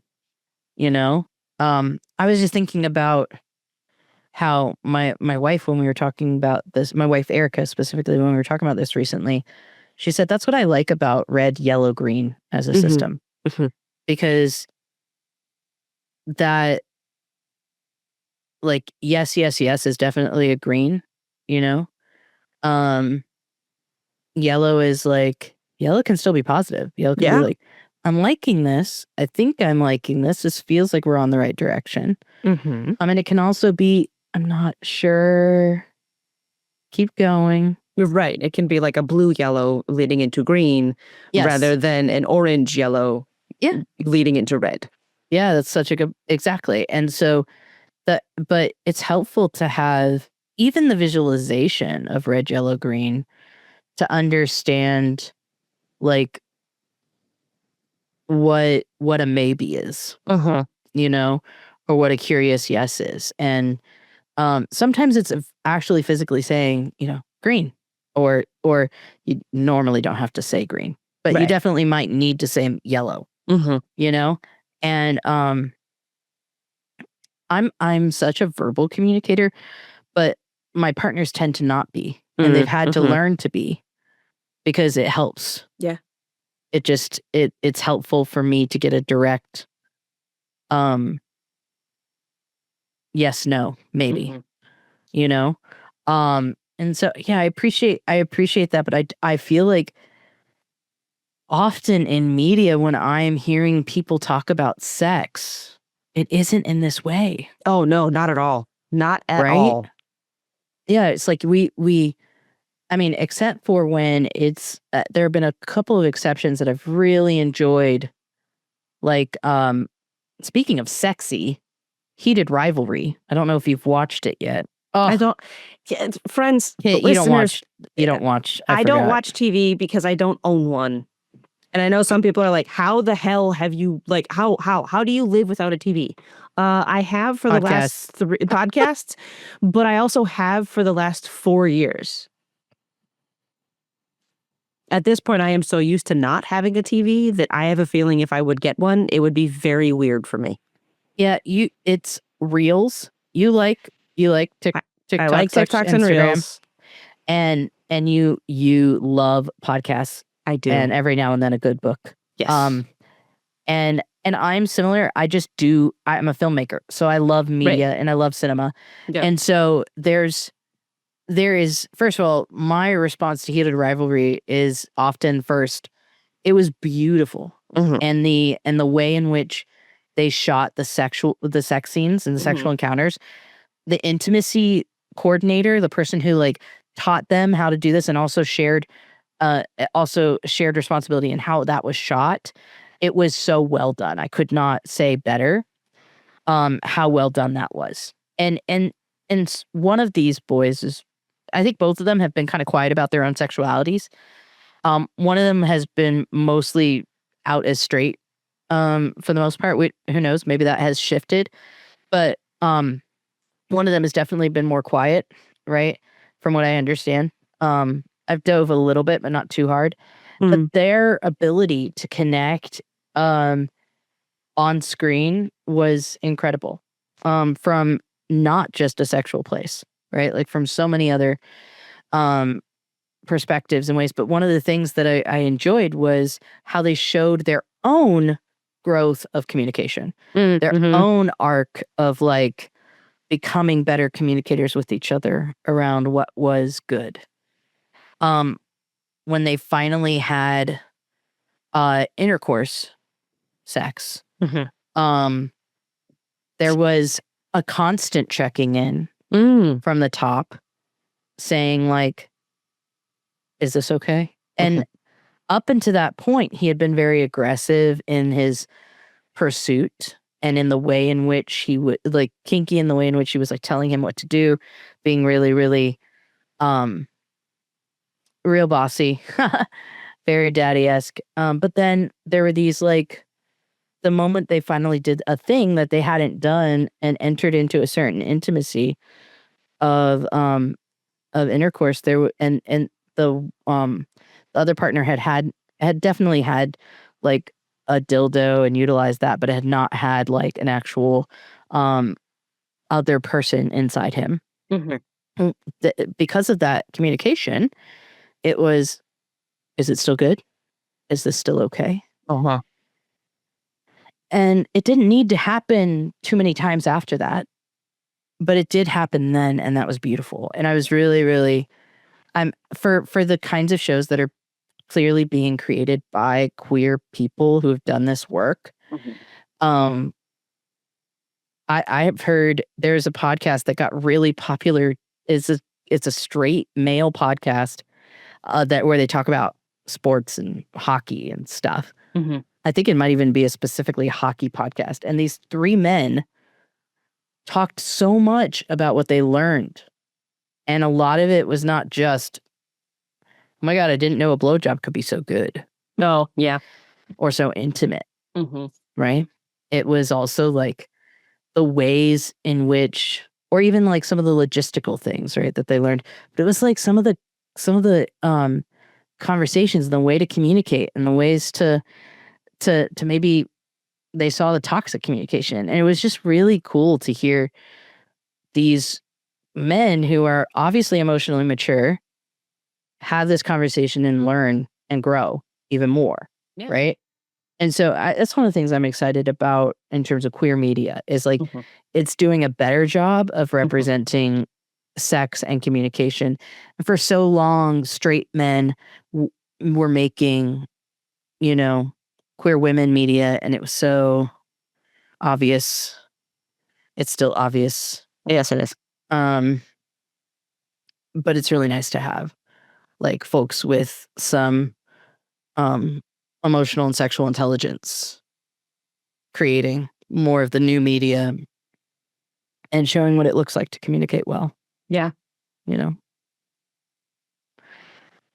you know? I was just thinking about how my wife, when we were talking about this, my wife Erica specifically, when we were talking about this recently, she said that's what I like about red, yellow, green as a system, because that, like, yes is definitely a green, you know. Yellow is like, yellow can still be positive. Yellow can be Yeah. like, I'm liking this. I think I'm liking this. This feels like we're on the right direction. Mm-hmm. And it can also be, I'm not sure. Keep going. You're right. It can be like a blue yellow leading into green, Yes. rather than an orange yellow leading into red. Yeah, that's such a good, exactly. And so but it's helpful to have even the visualization of red, yellow, green to understand like what a maybe is, you know, or what a curious yes is. And sometimes it's actually physically saying, you know, green, or you normally don't have to say green, but you Right. definitely might need to say yellow, you know. And I'm such a verbal communicator, but my partners tend to not be. and they've had to learn to be, because it helps. Yeah. It's helpful for me to get a direct yes, no, maybe. You know? And so yeah, I appreciate that, but I feel like often in media when I'm hearing people talk about sex, it isn't in this way. Oh no, not at all. Not at right? all. Yeah, it's like I mean, except for when it's there have been a couple of exceptions that I've really enjoyed. Like, speaking of sexy, Heated Rivalry. I don't know if you've watched it yet. I Oh, don't. Friends, you don't listeners, watch. You don't watch. I don't forgot. watch TV because I don't own one. And I know some people are like, "How the hell have you like how do you live without a TV?" I have for the last 3 podcasts, but I also have for the last 4 years. At this point, I am so used to not having a TV that I have a feeling if I would get one, it would be very weird for me. Yeah, it's Reels. You like TikTok, I like TikToks and Reels. and you love podcasts. I do. And every now and then a good book. Yes. And I'm similar. I'm a filmmaker, so I love media and I love cinema. Yeah. And so there is, first of all, my response to Heated Rivalry is often first, it was beautiful. And the way in which they shot the sex scenes and the sexual encounters, the intimacy coordinator, the person who like taught them how to do this and also shared responsibility in how that was shot. It was so well done. I could not say better how well done that was. And one of these boys is, I think both of them have been kind of quiet about their own sexualities. One of them has been mostly out as straight for the most part. Who knows? Maybe that has shifted. But one of them has definitely been more quiet, right? From what I understand. I've dove a little bit, but not too hard. But their ability to connect on screen was incredible. From not just a sexual place, right? Like from so many other perspectives and ways. But one of the things that I enjoyed was how they showed their own growth of communication, their own arc of like becoming better communicators with each other around what was good. When they finally had intercourse sex, there was a constant checking in from the top saying like, is this okay? And up until that point, he had been very aggressive in his pursuit and in the way in which he would like kinky in the way in which he was like telling him what to do, being really, really real bossy, very daddy-esque. But then there were these like the moment they finally did a thing that they hadn't done and entered into a certain intimacy of intercourse, and the other partner had definitely had like a dildo and utilized that, but had not had like an actual other person inside him. Because of that communication, it was, is it still good? Is this still okay? And it didn't need to happen too many times after that, but it did happen then, and that was beautiful. And I was really, really, for the kinds of shows that are clearly being created by queer people who have done this work. I have heard there's a podcast that got really popular. It's a straight male podcast where they talk about sports and hockey and stuff. I think it might even be a specifically hockey podcast. And these 3 men talked so much about what they learned. And a lot of it was not just, oh my God, I didn't know a blowjob could be so good. No, yeah. Or so intimate. Right? It was also like the ways in which, or even like some of the logistical things, right, that they learned. But it was like some of the conversations, the way to communicate and the ways to maybe they saw the toxic communication. And it was just really cool to hear these men who are obviously emotionally mature have this conversation and learn and grow even more. Yeah. Right. And so that's one of the things I'm excited about in terms of queer media is like it's doing a better job of representing sex and communication. And for so long, straight men were making, queer women media, and it was so obvious. It's still obvious. Yes, it is. But it's really nice to have like folks with some emotional and sexual intelligence creating more of the new media and showing what it looks like to communicate well. Yeah.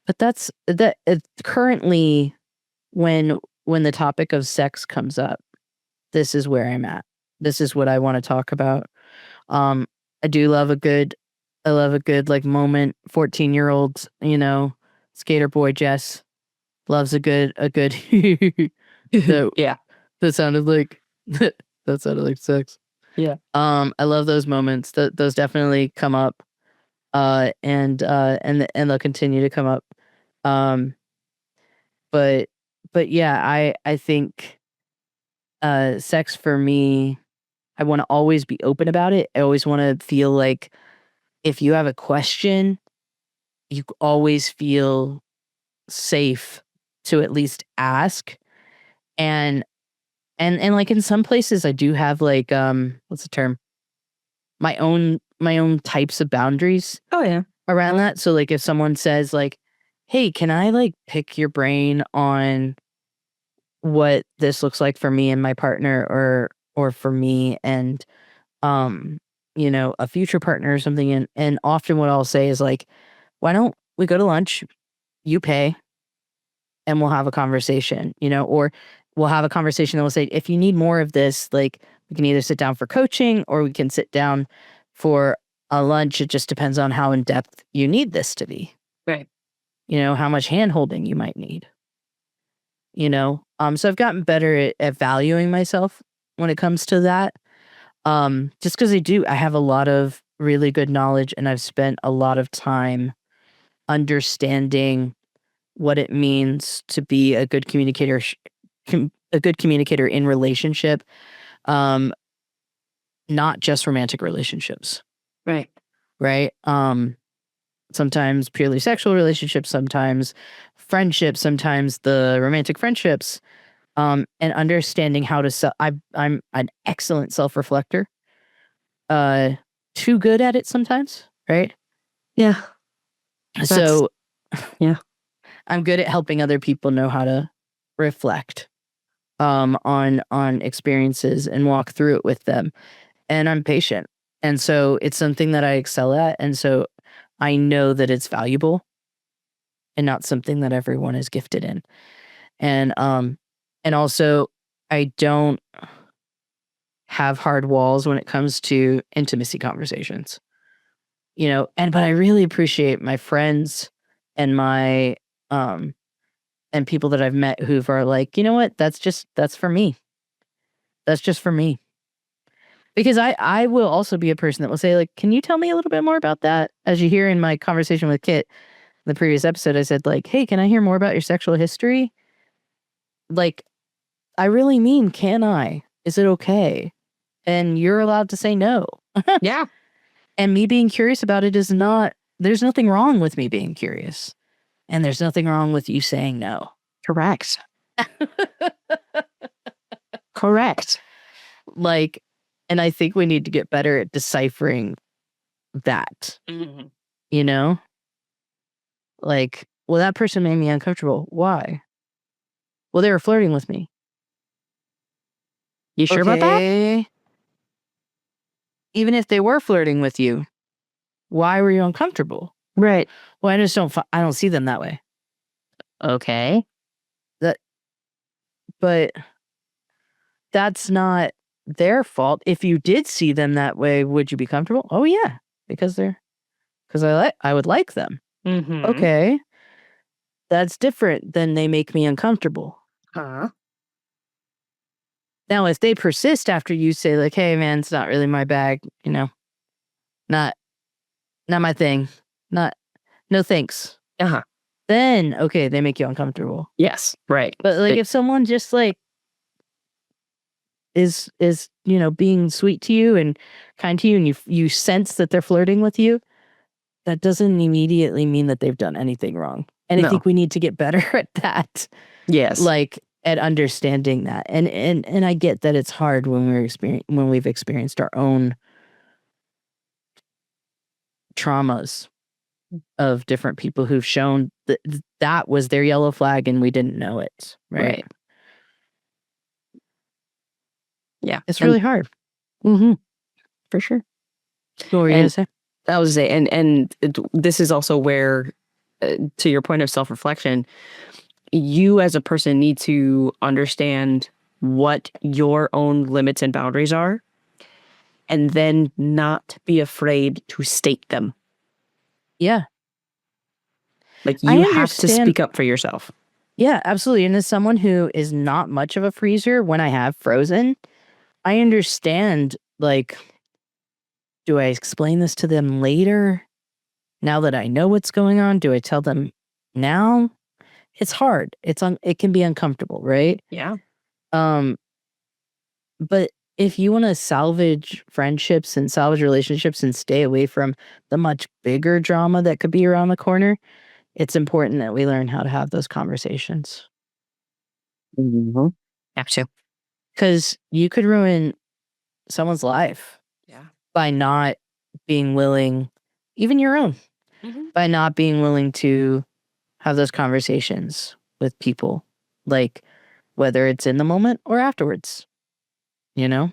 But that's currently when the topic of sex comes up, this is where I'm at. This is what I want to talk about. I love a good like moment. 14-year-old, skater boy Jess loves a good Yeah. that sounded like that sounded like sex. Yeah. I love those moments. Those definitely come up. And they'll continue to come up. But yeah, I think sex for me, I want to always be open about it. I always want to feel like if you have a question, you always feel safe to at least ask. And like in some places I do have like what's the term? My own types of boundaries. Oh yeah. Around that. So like if someone says like, "Hey, can I like pick your brain on what this looks like for me and my partner or for me and a future partner or something?" And often what I'll say is like, "Why don't we go to lunch? You pay and we'll have a conversation," or we'll have a conversation that will say, "If you need more of this, like we can either sit down for coaching or we can sit down for a lunch. It just depends on how in depth you need this to be." Right. How much hand holding you might need. So I've gotten better at valuing myself when it comes to that. Just because I have a lot of really good knowledge and I've spent a lot of time understanding what it means to be a good communicator, in relationship, not just romantic relationships. Right. Right. Sometimes purely sexual relationships, sometimes friendships, sometimes the romantic friendships, and understanding how to I'm an excellent self-reflector, too good at it sometimes, right? Yeah. So yeah. I'm good at helping other people know how to reflect on experiences and walk through it with them, and I'm patient, and so it's something that I excel at, and so I know that it's valuable and not something that everyone is gifted in. And also I don't have hard walls when it comes to intimacy conversations. But I really appreciate my friends and my and people that I've met who are like, "You know what? That's for me. That's just for me." Because I will also be a person that will say like, "Can you tell me a little bit more about that?" As you hear in my conversation with Kit, the previous episode, I said like, "Hey, can I hear more about your sexual history?" Like, I really mean, can I? Is it okay? And you're allowed to say no. Yeah. And me being curious about it is not, there's nothing wrong with me being curious. And there's nothing wrong with you saying no. Correct. Correct. Like, and I think we need to get better at deciphering that. Like, well, that person made me uncomfortable. Why? Well, they were flirting with me. You sure about that? Even if they were flirting with you, why were you uncomfortable? Right. Well, I don't see them that way. Okay. But that's not their fault. If you did see them that way, would you be comfortable? Oh yeah, because I would like them. Mm-hmm. Okay. That's different than they make me uncomfortable. Huh? Now, if they persist after you say like, "Hey man, it's not really my bag, not my thing. No thanks." Uh-huh. then okay, they make you uncomfortable. Yes, right. But like if someone just like is being sweet to you and kind to you, and you sense that they're flirting with you, that doesn't immediately mean that they've done anything wrong. And I No. think we need to get better at that. Yes. Like at understanding that. And I get that it's hard when we've experienced our own traumas of different people who've shown that that was their yellow flag and we didn't know it. Right. Yeah. It's really hard. Mm-hmm. For sure. What were you going to say? I was saying, and this is also where, to your point of self-reflection, you as a person need to understand what your own limits and boundaries are, and then not be afraid to state them. Yeah. Like you have to speak up for yourself. Yeah, absolutely. And as someone who is not much of a freezer, when I have frozen, I understand, like, do I explain this to them later? Now that I know what's going on, do I tell them now? It's hard. It can be uncomfortable, right? Yeah. But if you want to salvage friendships and salvage relationships and stay away from the much bigger drama that could be around the corner, it's important that we learn how to have those conversations. Mm-hmm. Have to. Because you could ruin someone's life by not being willing, even your own, by not being willing to have those conversations with people, like whether it's in the moment or afterwards, and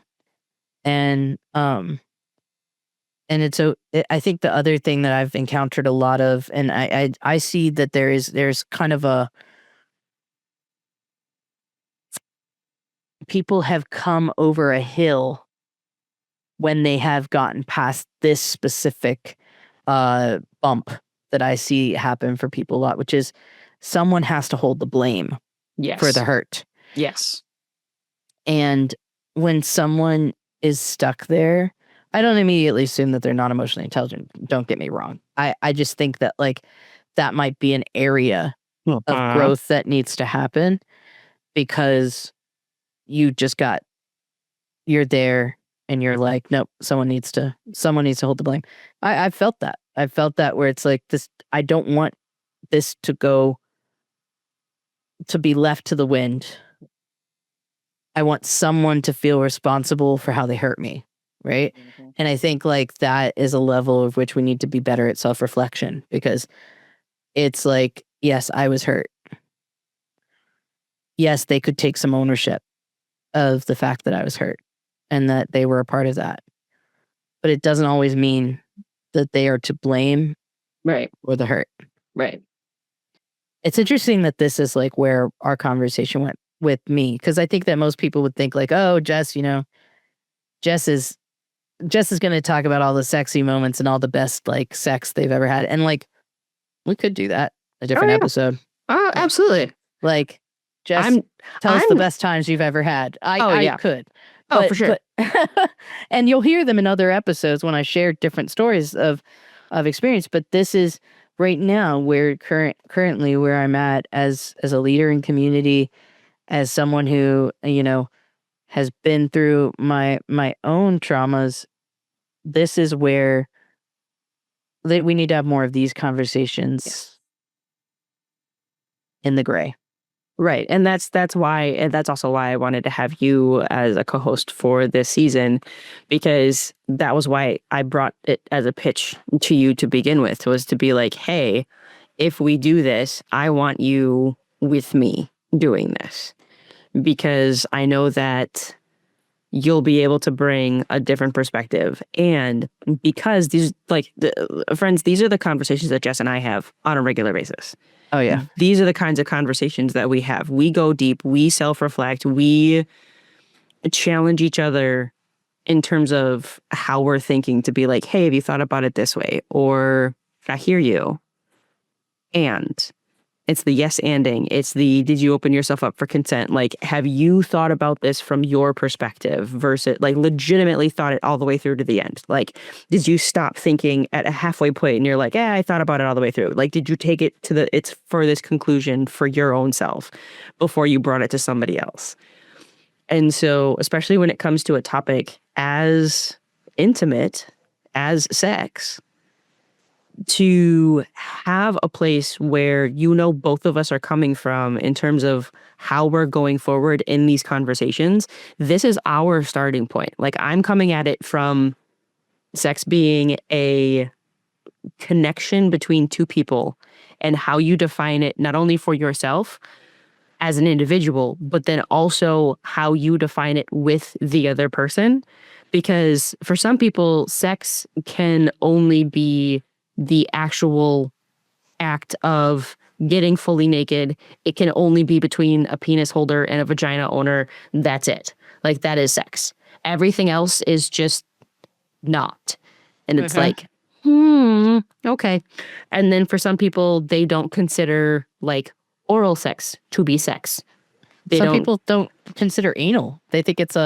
it's I think the other thing that I've encountered a lot of, and I see that there's kind of people have come over a hill when they have gotten past this specific bump that I see happen for people a lot, which is someone has to hold the blame for the hurt. Yes. And when someone is stuck there, I don't immediately assume that they're not emotionally intelligent. Don't get me wrong. I just think that like that might be an area of growth that needs to happen, because you're there and you're like, nope, someone needs to hold the blame. I've felt that. I've felt that where it's like this, I don't want this to be left to the wind. I want someone to feel responsible for how they hurt me. Right. Mm-hmm. And I think like that is a level of which we need to be better at self-reflection, because it's like, yes, I was hurt. Yes, they could take some ownership of the fact that I was hurt and that they were a part of that. But it doesn't always mean that they are to blame, right, or the hurt. Right. It's interesting that this is like where our conversation went with me, because I think that most people would think like, oh, Jess, Jess is going to talk about all the sexy moments and all the best like sex they've ever had. And like, we could do that a different episode. Oh, absolutely. Like, Jess, tell us the best times you've ever had. I could. For sure. And you'll hear them in other episodes when I share different stories of experience. But this is right now where currently where I'm at as a leader in community, as someone who, has been through my own traumas. This is where we need to have more of these conversations in the gray. Right. And that's why, and that's also why I wanted to have you as a co-host for this season, because that was why I brought it as a pitch to you to begin with, was to be like, hey, if we do this, I want you with me doing this, because I know that you'll be able to bring a different perspective. And because these, friends, these are the conversations that Jess and I have on a regular basis. Oh, yeah. These are the kinds of conversations that we have. We go deep, we self-reflect, we challenge each other in terms of how we're thinking, to be like, hey, have you thought about it this way? Or I hear you. And It's the yes anding. It's the did you open yourself up for consent? Like, have you thought about this from your perspective versus like legitimately thought it all the way through to the end? Like, did you stop thinking at a halfway point and you're like, I thought about it all the way through? Like, did you take it to its furthest conclusion for your own self before you brought it to somebody else? And so, especially when it comes to a topic as intimate as sex, to have a place where both of us are coming from in terms of how we're going forward in these conversations, this is our starting point. Like, I'm coming at it from sex being a connection between two people and how you define it, not only for yourself as an individual, but then also how you define it with the other person. Because for some people, sex can only be the actual act of getting fully naked. It can only be between a penis holder and a vagina owner. That's it. Like, that is sex. Everything else is just not. And it's like, okay. And then for some people, they don't consider like oral sex to be sex. Some people don't consider anal. They think it's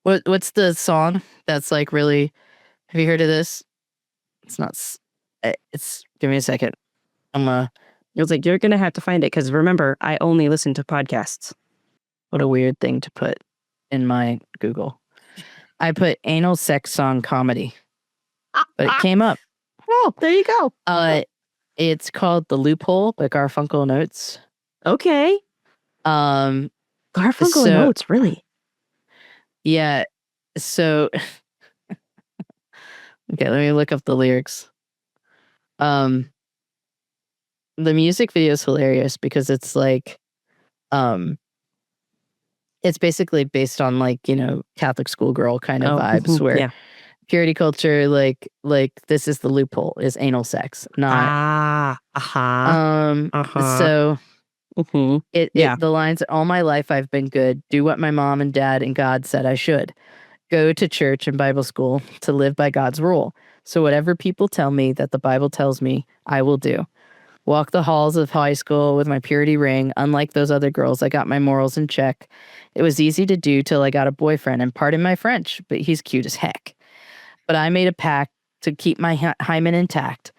what's the song that's like really, have you heard of this? It's not, it's, give me a second. It was like, you're going to have to find it because remember, I only listen to podcasts. What a weird thing to put in my Google. I put anal sex song comedy, but it came up. Oh, there you go. It's called The Loophole by Garfunkel and Oates. Okay. Garfunkel and Oates, really? Yeah. So, okay, let me look up the lyrics. The music video is hilarious because it's like, it's basically based on like, Catholic schoolgirl kind of vibes where purity culture, like this is the loophole, is anal sex, not so the lines, all my life I've been good, do what my mom and dad and God said I should, go to church and Bible school to live by God's rule. So whatever people tell me that the Bible tells me, I will do. Walk the halls of high school with my purity ring. Unlike those other girls, I got my morals in check. It was easy to do till I got a boyfriend, and pardon my French, but he's cute as heck. But I made a pact to keep my hymen intact,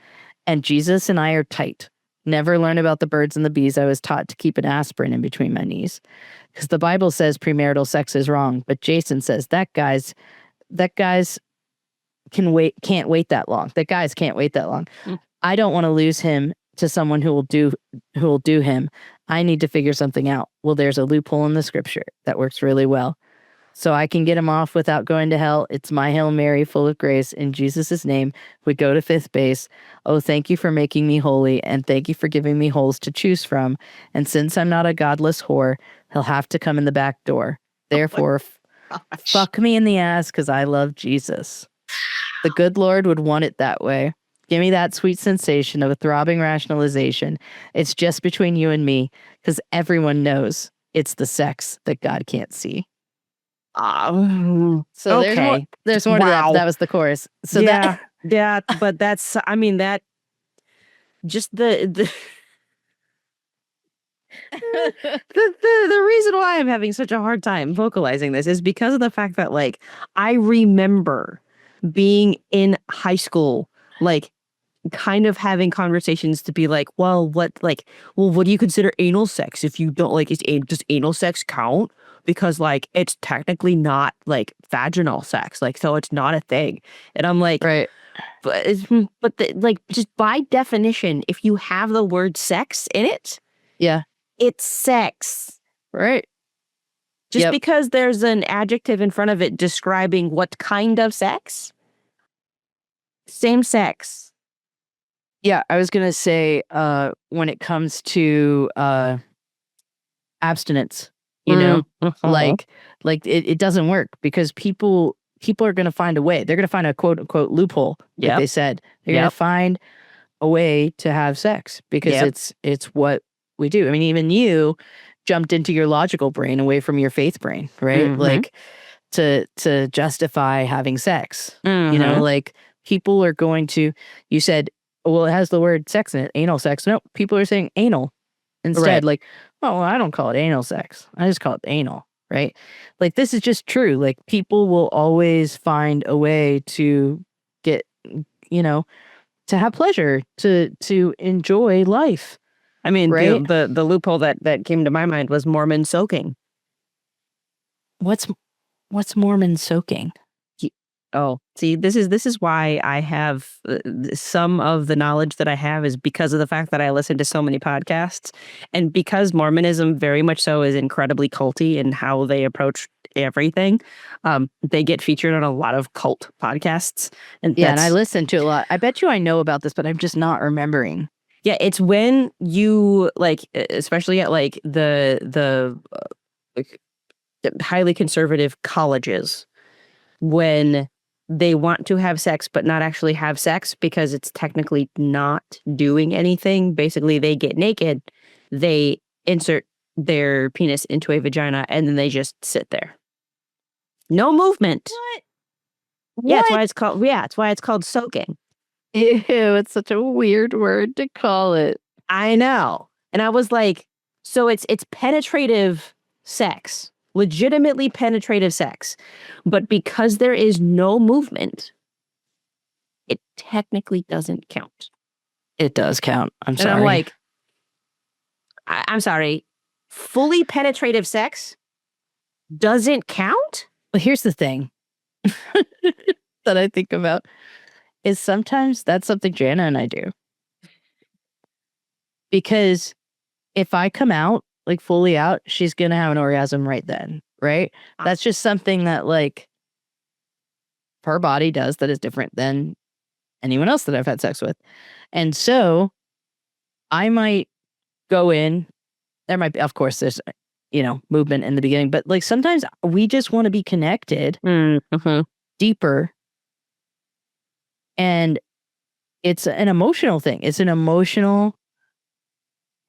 and Jesus and I are tight. Never learn about the birds and the bees. I was taught to keep an aspirin in between my knees. Because the Bible says premarital sex is wrong, but Jason says that guys can't wait that long. That guys can't wait that long. I don't want to lose him to someone who will do him. I need to figure something out. Well, there's a loophole in the scripture that works really well. So I can get him off without going to hell. It's my Hail Mary full of grace. In Jesus' name, we go to fifth base. Oh, thank you for making me holy, and thank you for giving me holes to choose from. And since I'm not a godless whore, he'll have to come in the back door. Therefore, fuck me in the ass because I love Jesus. The good Lord would want it that way. Give me that sweet sensation of a throbbing rationalization. It's just between you and me, because everyone knows it's the sex that God can't see. So okay. There's more to that. That was the chorus. So but that's, I mean, that just the the reason why I'm having such a hard time vocalizing this is because of the fact that, like, I remember being in high school, like, kind of having conversations to be like, well, what do you consider anal sex? If you don't like, does anal sex count? Because, like, it's technically not like vaginal sex, like, so it's not a thing. And I'm like, right. But just by definition, if you have the word sex in it, it's sex, right? Just because there's an adjective in front of it describing what kind of sex, same sex. Yeah, I was gonna say, when it comes to abstinence, like it doesn't work because people are gonna find a way. They're gonna find a quote unquote loophole. Like they said, they're gonna find a way to have sex because it's what we do. I mean, even you jumped into your logical brain away from your faith brain, right? Like to justify having sex. Like, people are going to, you said, well, it has the word sex in it, anal sex. No, people are saying anal instead. Right. Like, oh, well, I don't call it anal sex. I just call it anal, right? Like, this is just true. Like, people will always find a way to get, to have pleasure, to enjoy life. I mean, right? the loophole that came to my mind was Mormon soaking. What's Mormon soaking? Oh, see, this is why I have some of the knowledge that I have is because of the fact that I listen to so many podcasts, and because Mormonism very much so is incredibly culty in how they approach everything. They get featured on a lot of cult podcasts, and and I listen to a lot. I bet you I know about this, but I'm just not remembering. Yeah, it's when you like, especially at like like, highly conservative colleges, when they want to have sex but not actually have sex because it's technically not doing anything. Basically, they get naked, they insert their penis into a vagina, and then they just sit there. No movement. What? Yeah, it's why it's called soaking. Ew, it's such a weird word to call it. I know. And I was like, so it's penetrative sex. Legitimately penetrative sex. But because there is no movement, it technically doesn't count. It does count. I'm sorry. And I'm like, I'm sorry. Fully penetrative sex doesn't count? Well, here's the thing that I think about is sometimes that's something Jana and I do. Because if I come out, like fully out, she's going to have an orgasm right then, right? That's just something that like her body does that is different than anyone else that I've had sex with. And so I might go in. There might be, of course, there's, movement in the beginning, but like sometimes we just want to be connected deeper. And it's an emotional thing. It's an emotional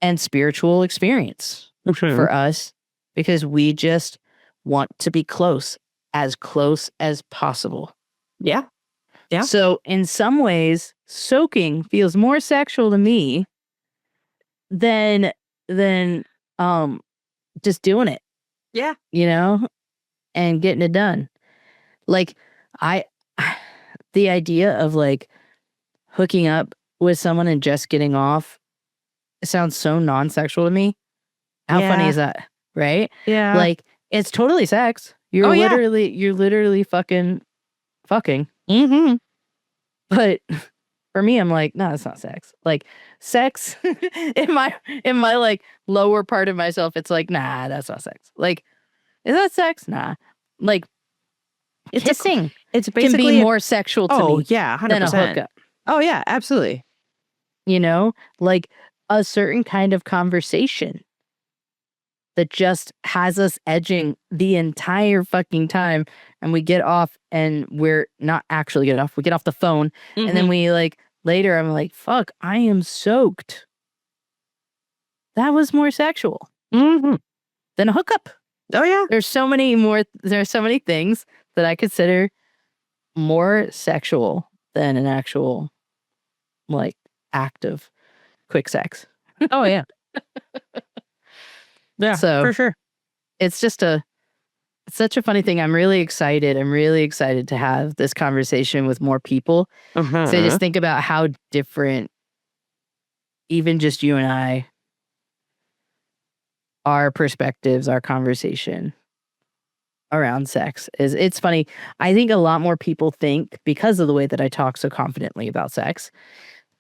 and spiritual experience for us because we just want to be close as possible. Yeah. Yeah. So in some ways, soaking feels more sexual to me than just doing it. Yeah. And getting it done. Like the idea of like hooking up with someone and just getting off sounds so non-sexual to me. How funny is that? Right? Yeah. Like it's totally sex. You're literally fucking. Mm-hmm. But for me, I'm like, no, it's not sex. Like sex in my like lower part of myself, it's like, nah, that's not sex. Like, is that sex? Nah. Like It's kissing. It's basically can be more sexual to me. Yeah, 100%. Than a hookup. Oh yeah, absolutely. Like a certain kind of conversation that just has us edging the entire fucking time, and we get off and we're not actually getting off. We get off the phone and then we like later I'm like, fuck, I am soaked. That was more sexual than a hookup. Oh yeah. There's so many things that I consider more sexual than an actual like act of quick sex. Oh yeah. Yeah, so for sure. It's such a funny thing. I'm really excited. To have this conversation with more people. So I just think about how different, even just you and I, our perspectives, our conversation around sex is. It's funny. I think a lot more people think, because of the way that I talk so confidently about sex,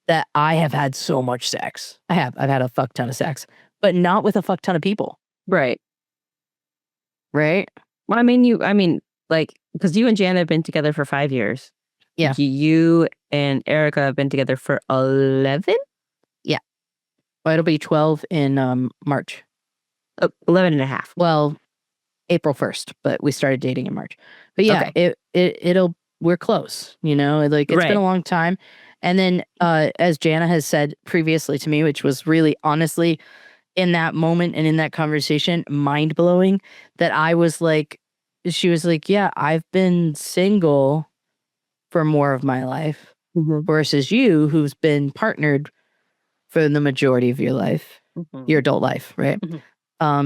that I have had so much sex. I've had a fuck ton of sex, but not with a fuck ton of people. Right. Right. Well, I mean, like, because you and Jana have been together for 5 years. Yeah. You and Erica have been together for 11? Yeah. Well, it'll be 12 in March. 11 and a half. Well, April 1st, but we started dating in March. But yeah, we're close, like it's been a long time. And then as Jana has said previously to me, which was really honestly in that moment and in that conversation, mind blowing, that I was like, she was like, yeah, I've been single for more of my life. versus you, who's been partnered for the majority of your life, your adult life, right?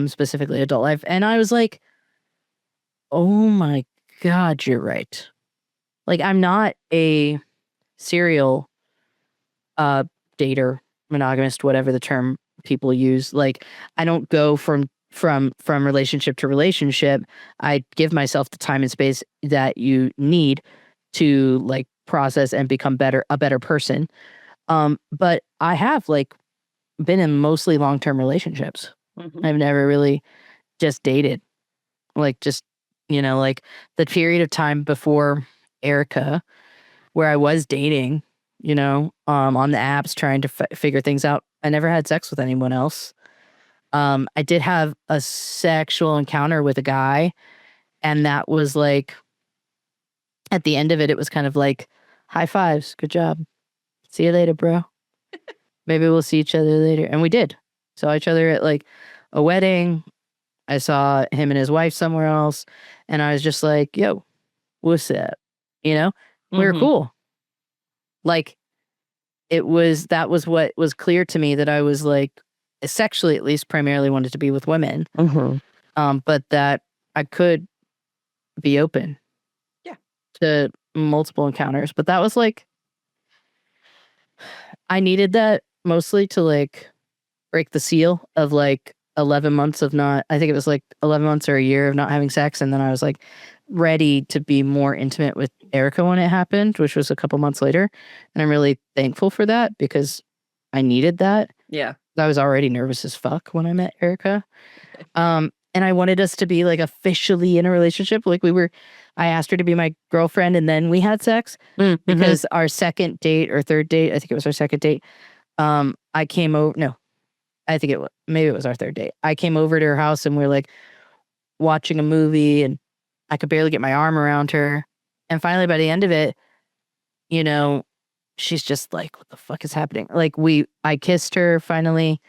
Specifically adult life. And I was like, oh my God, you're right. Like, I'm not a serial dater, monogamist, whatever the term people use. Like, I don't go from relationship to relationship. I give myself the time and space that you need to like process and become a better person. But I have like been in mostly long-term relationships. I've never really just dated. Like, just, like the period of time before Erica where I was dating, on the apps trying to figure things out. I never had sex with anyone else. I did have a sexual encounter with a guy, and that was like, at the end of it, it was kind of like, high fives, good job. See you later, bro. Maybe we'll see each other later. And we did. Saw each other at like a wedding. I saw him and his wife somewhere else, and I was just like, yo, what's up? We were cool. Like, that was what was clear to me, that I was like, sexually at least, primarily wanted to be with women. But that I could be open to multiple encounters. But that was like, I needed that mostly to like break the seal of like 11 months of not, I think it was like 11 months or a year of not having sex. And then I was like ready to be more intimate with Erica when it happened, which was a couple months later. And I'm really thankful for that because I needed that. Yeah. I was already nervous as fuck when I met Erica. And I wanted us to be like officially in a relationship. Like, I asked her to be my girlfriend, and then we had sex because our second date or third date, I think it was our second date. I came over. No, I think maybe it was our third date. I came over to her house and we were like watching a movie, and I could barely get my arm around her. And finally, by the end of it, she's just like, what the fuck is happening? Like, I kissed her finally.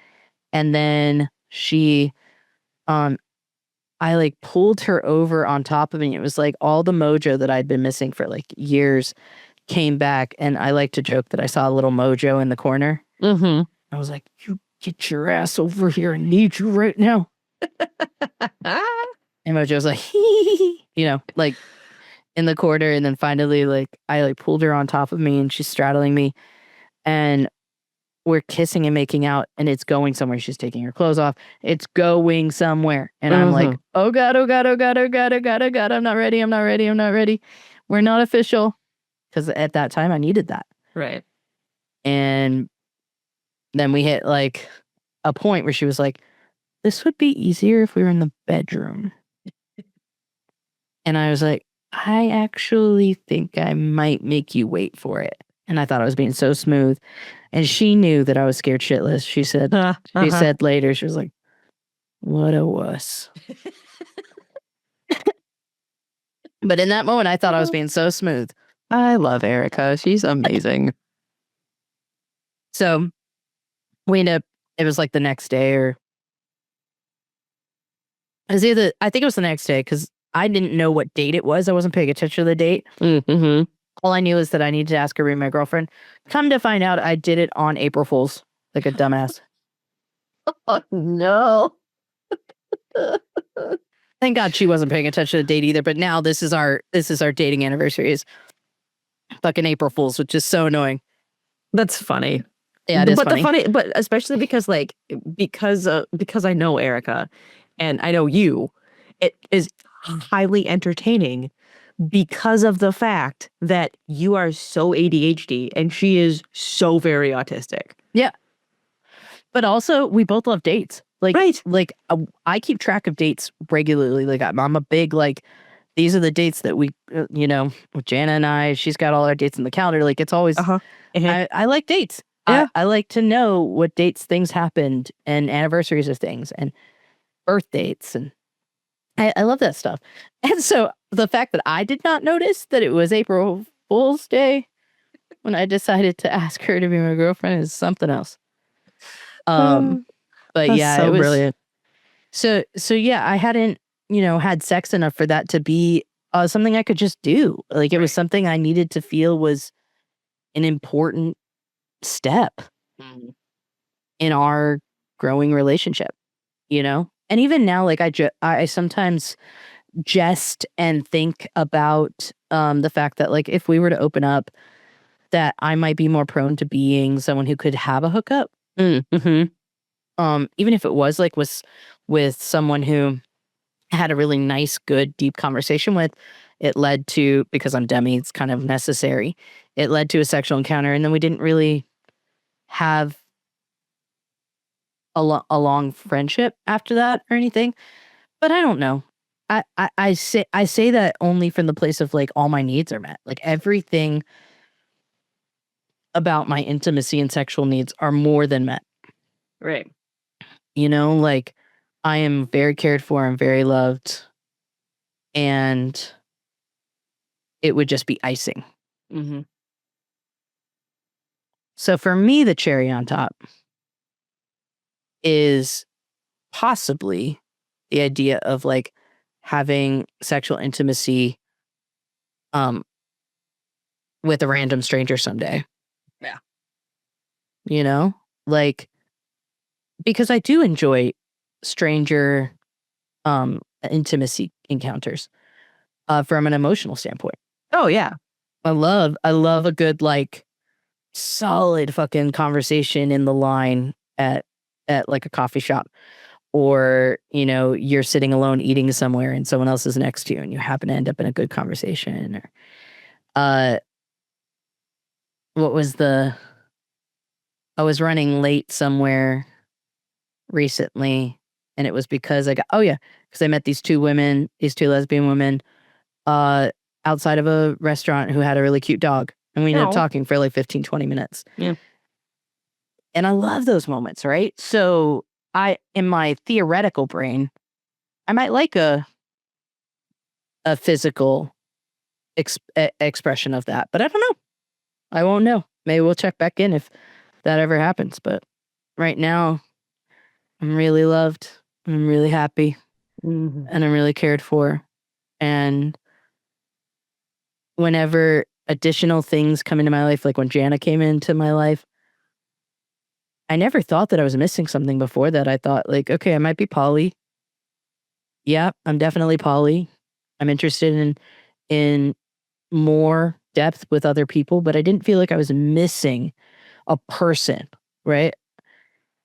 And then I like pulled her over on top of me. It was like all the mojo that I'd been missing for like years came back. And I like to joke that I saw a little mojo in the corner. I was like, you get your ass over here. I need you right now. And Mojo was like, like in the corner. And then finally, like, I like pulled her on top of me and she's straddling me. And we're kissing and making out, and it's going somewhere. She's taking her clothes off. It's going somewhere. And I'm like, oh God, oh God, oh God, oh God, oh God, oh God. I'm not ready. I'm not ready. I'm not ready. We're not official. Because at that time I needed that. Right. And then we hit like a point where she was like, this would be easier if we were in the bedroom. And I was like, I actually think I might make you wait for it. And I thought I was being so smooth. And she knew that I was scared shitless. She said, she said later, she was like, what a wuss. But in that moment, I thought I was being so smooth. I love Erica. She's amazing. So we ended up, it was like the next day, or I think it was the next day, because I didn't know what date it was. I wasn't paying attention to the date. All I knew is that I needed to ask her to be my girlfriend. Come to find out, I did it on April Fool's, like a dumbass. Oh, no. Thank God she wasn't paying attention to the date either. But now this is our dating anniversary, is fucking April Fool's, which is so annoying. That's funny. Yeah, it is funny. But especially because I know Erica and I know you, it is highly entertaining because of the fact that you are so ADHD and she is so very autistic. Yeah. But also, we both love dates. Like, right. Like, I keep track of dates regularly. Like, I'm a big, like, these are the dates that we, with Jana and I, she's got all our dates in the calendar. Like, it's always, I like dates. Yeah. I like to know what dates things happened and anniversaries of things and birth dates. And I love that stuff. And so the fact that I did not notice that it was April Fool's Day when I decided to ask her to be my girlfriend is something else. But yeah, so it was brilliant. So yeah, I hadn't, had sex enough for that to be something I could just do. Like, it was something I needed to feel was an important step in our growing relationship, you know? And even now, like I sometimes jest and think about the fact that like if we were to open up, that I might be more prone to being someone who could have a hookup. Mm-hmm. Even if it was like with someone who had a really nice, good, deep conversation with, it led to, because I'm Demi, it's kind of necessary. It led to a sexual encounter, and then we didn't really have a long friendship after that or anything. But I don't know. I say that only from the place of like all my needs are met. Like everything about my intimacy and sexual needs are more than met. Right. You know, like I am very cared for, I'm very loved, and it would just be icing. Mm-hmm. So for me, the cherry on top is possibly the idea of like having sexual intimacy with a random stranger someday. Yeah. You know? Like, because I do enjoy stranger intimacy encounters from an emotional standpoint. Oh yeah. I love a good like solid fucking conversation in the line at like a coffee shop, or you know, you're sitting alone eating somewhere and someone else is next to you and you happen to end up in a good conversation. Or what was the I was running late somewhere recently, and it was because because I met these two lesbian women outside of a restaurant who had a really cute dog, and we ended up talking for like 15-20 minutes. Yeah. And I love those moments, right? So in my theoretical brain, I might like a physical expression of that, but I don't know. I won't know. Maybe we'll check back in if that ever happens. But right now, I'm really loved. I'm really happy. Mm-hmm. And I'm really cared for. And whenever additional things come into my life, like when Jana came into my life, I never thought that I was missing something before that. I thought like, okay, I might be poly. Yeah, I'm definitely poly. I'm interested in more depth with other people, but I didn't feel like I was missing a person, right?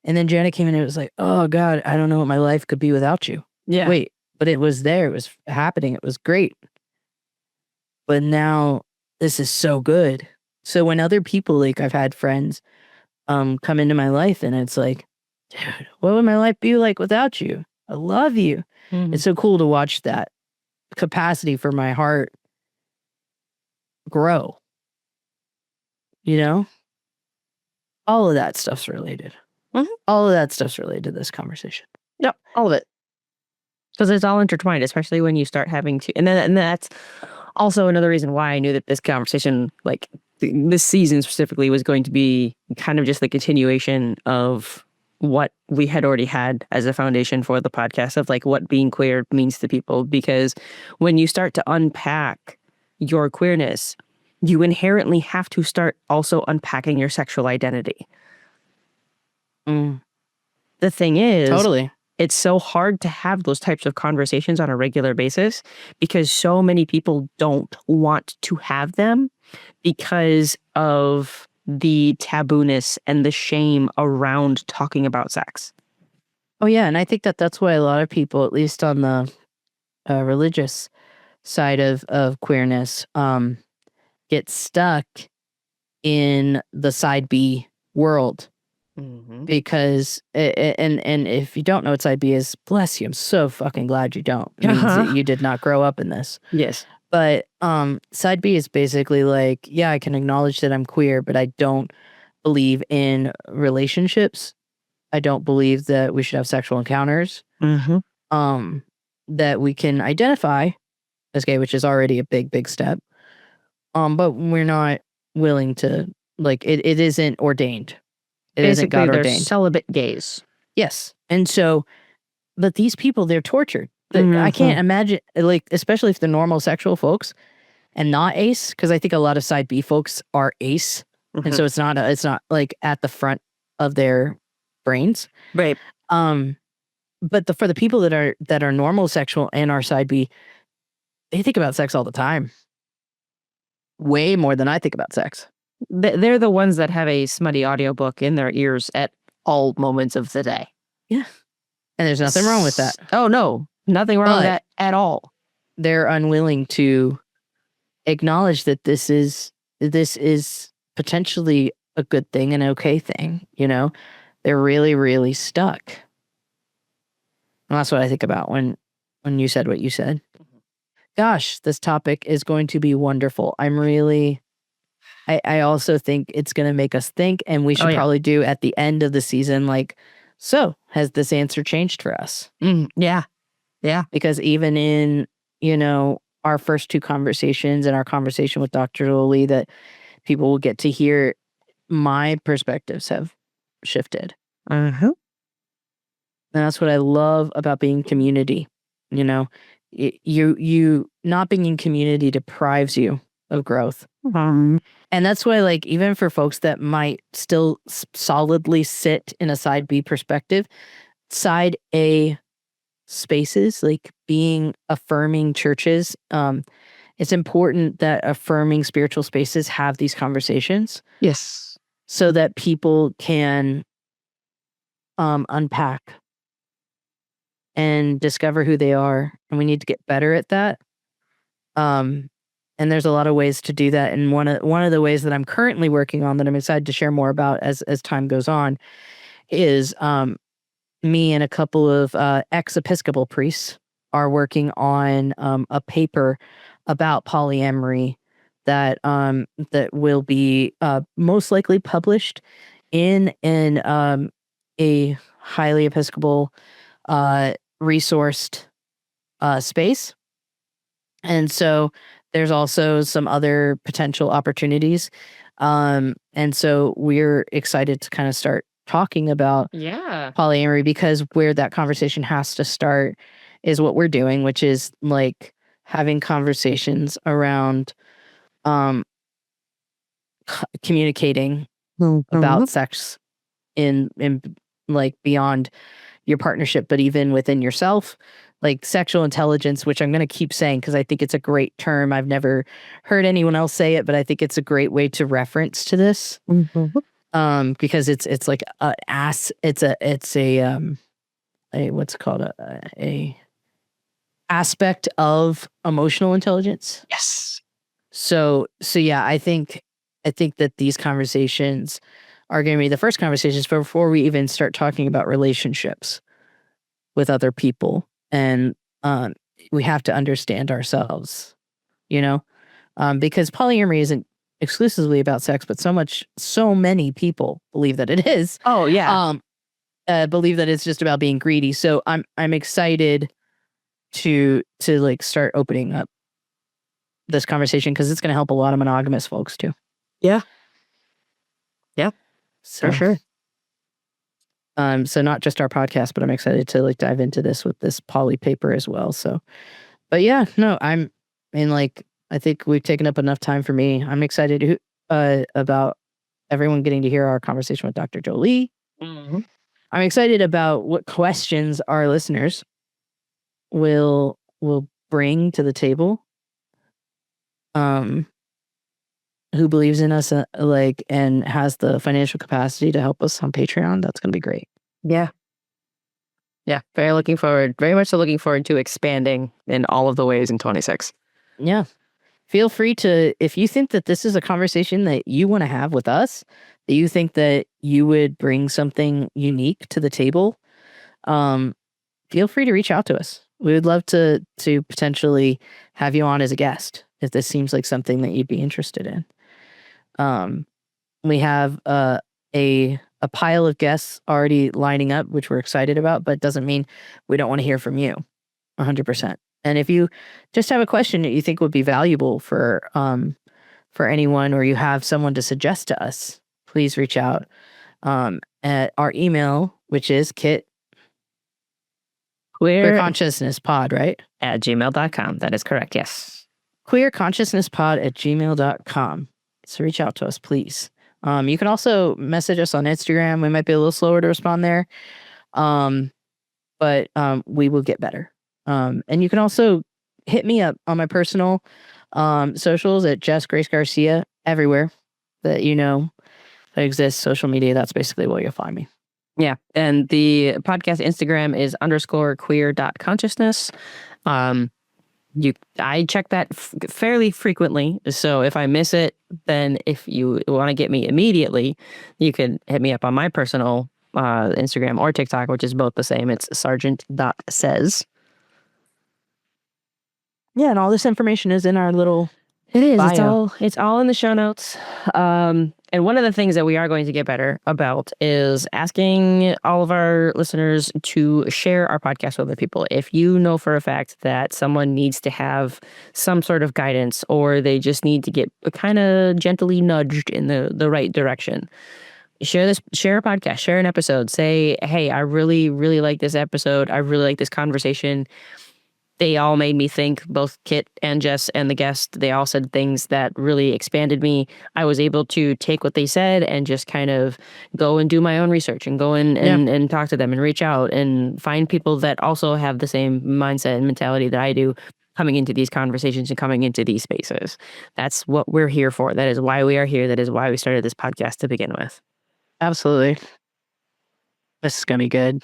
And then Jana came in and it was like, oh God, I don't know what my life could be without you. Yeah. Wait, but it was there. It was happening. It was great. But now this is so good. So when other people, like I've had friends come into my life and it's like, dude, what would my life be like without you? I love you. Mm-hmm. It's so cool to watch that capacity for my heart grow. You know? All of that stuff's related. Mm-hmm. All of that stuff's related to this conversation. Yep, all of it. Because it's all intertwined, especially when you start having to, and that's also another reason why I knew that this conversation, like this season specifically, was going to be kind of just the continuation of what we had already had as a foundation for the podcast of like what being queer means to people. Because when you start to unpack your queerness, you inherently have to start also unpacking your sexual identity. The thing is, Totally. It's so hard to have those types of conversations on a regular basis because so many people don't want to have them because of the tabooness and the shame around talking about sex. Oh yeah, and I think that that's why a lot of people, at least on the religious side of queerness, get stuck in the side B world. Mm-hmm. Because and if you don't know what side B is, bless you, I'm so fucking glad you don't. It means that you did not grow up in this. Yes. But side B is basically like, yeah, I can acknowledge that I'm queer, but I don't believe in relationships. I don't believe that we should have sexual encounters. Mm-hmm. That we can identify as gay, which is already a big step. But we're not willing to, like, it isn't ordained. It isn't God Basically, they're ordained. celibate gays. Yes. And so, but these people, they're tortured. I can't imagine, like, especially if they're normal sexual folks and not ace, because I think a lot of side B folks are ace. And so it's not like at the front of their brains. Right. But for the people that are normal sexual and are side B, they think about sex all the time. Way more than I think about sex. They're the ones that have a smutty audiobook in their ears at all moments of the day. Yeah. And there's nothing wrong with that. Oh, no. Nothing wrong with that at all. They're unwilling to acknowledge that this is potentially a good thing, an okay thing, you know? They're really, really stuck. And that's what I think about when you said what you said. Gosh, this topic is going to be wonderful. I also think it's going to make us think, and we should probably do at the end of the season, like, so has this answer changed for us? Yeah. Yeah. Because even in, you know, our first two conversations and our conversation with Dr. Jolie, that people will get to hear, my perspectives have shifted. And that's what I love about being in community. You know, you not being in community deprives you of growth. And that's why, like, even for folks that might still solidly sit in a side B perspective, side A spaces, like being affirming churches, it's important that affirming spiritual spaces have these conversations. Yes. So that people can unpack and discover who they are. And we need to get better at that. And there's a lot of ways to do that. And one of the ways that I'm currently working on, that I'm excited to share more about as time goes on, is me and a couple of ex-Episcopal priests are working on a paper about polyamory that will be most likely published in a highly Episcopal resourced space. And so there's also some other potential opportunities. And so we're excited to kind of start talking about polyamory, because where that conversation has to start is what we're doing, which is like having conversations around communicating about sex in like beyond your partnership, but even within yourself, like sexual intelligence, which I'm going to keep saying because I think it's a great term. I've never heard anyone else say it, but I think it's a great way to reference to this. Because it's like it's a what's it called, a aspect of emotional intelligence. Yes. So yeah, I think that these conversations are going to be the first conversations before we even start talking about relationships with other people. And we have to understand ourselves, you know, because polyamory isn't exclusively about sex, but so many people believe that it is. Oh yeah. Believe that it's just about being greedy. So I'm excited to like start opening up this conversation, because it's going to help a lot of monogamous folks too. Yeah. So, for sure. So not just our podcast, but I'm excited to like dive into this with this poly paper as well. So, but yeah, no, I think we've taken up enough time for me. I'm excited about everyone getting to hear our conversation with Dr. Jolie. I'm excited about what questions our listeners will bring to the table. Who believes in us, and has the financial capacity to help us on Patreon. That's going to be great. Yeah. Very much so looking forward to expanding in all of the ways in 26. Yeah. Feel free to, if you think that this is a conversation that you want to have with us, that you think that you would bring something unique to the table, feel free to reach out to us. We would love to potentially have you on as a guest if this seems like something that you'd be interested in. We have a pile of guests already lining up, which we're excited about, but doesn't mean we don't want to hear from you 100%. And if you just have a question that you think would be valuable for anyone, or you have someone to suggest to us, please reach out at our email, which is queerconsciousnesspod, right? At gmail.com. That is correct. Yes. queerconsciousnesspod@gmail.com. So reach out to us, please. You can also message us on Instagram. We might be a little slower to respond there. But we will get better. And you can also hit me up on my personal socials at Jess Grace Garcia, everywhere that that exists, social media. That's basically where you'll find me. Yeah. And the podcast Instagram is _queer.consciousness. I check that fairly frequently. So if I miss it, then if you want to get me immediately, you can hit me up on my personal Instagram or TikTok, which is both the same. It's sergeant.says. Yeah, and all this information is in our little It is. bio. It's all in the show notes. And one of the things that we are going to get better about is asking all of our listeners to share our podcast with other people. If you know for a fact that someone needs to have some sort of guidance, or they just need to get kind of gently nudged in the right direction, share a podcast, share an episode. Say, hey, I really, really like this episode. I really like this conversation. They all made me think, both Kit and Jess and the guest. They all said things that really expanded me. I was able to take what they said and just kind of go and do my own research and go in and talk to them and reach out and find people that also have the same mindset and mentality that I do, coming into these conversations and coming into these spaces. That's what we're here for. That is why we are here. That is why we started this podcast to begin with. Absolutely. This is going to be good.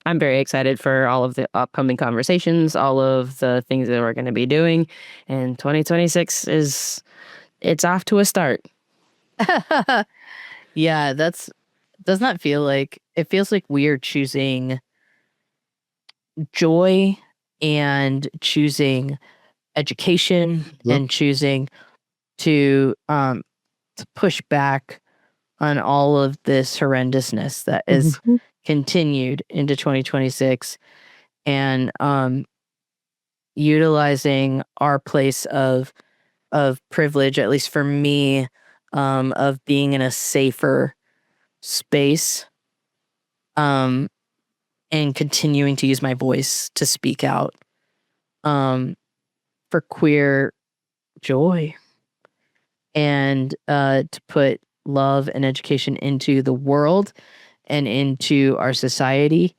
I'm very excited for all of the upcoming conversations, all of the things that we're going to be doing. And 2026 it's off to a start. Yeah, does not feel like, it feels like we are choosing joy and choosing education and choosing to push back on all of this horrendousness that is continued into 2026, and utilizing our place of privilege, at least for me, of being in a safer space, and continuing to use my voice to speak out for queer joy, and to put love and education into the world and into our society,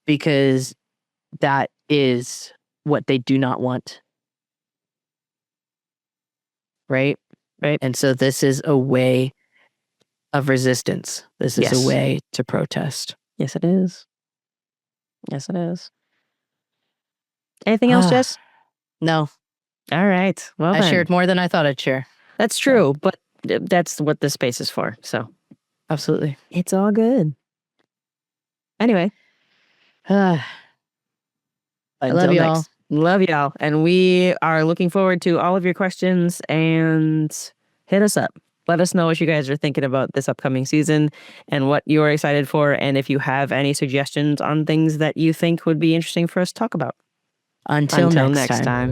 because that is what they do not want. Right? Right. And so this is a way of resistance. This is a way to protest. Yes, it is. Yes, it is. Anything else, Jess? No. All right. Well, I shared more than I thought I'd share. That's true, but that's what this space is for. So absolutely. It's all good. Anyway. I love y'all. Love y'all. And we are looking forward to all of your questions, and hit us up. Let us know what you guys are thinking about this upcoming season and what you're excited for. And if you have any suggestions on things that you think would be interesting for us to talk about. Until next time.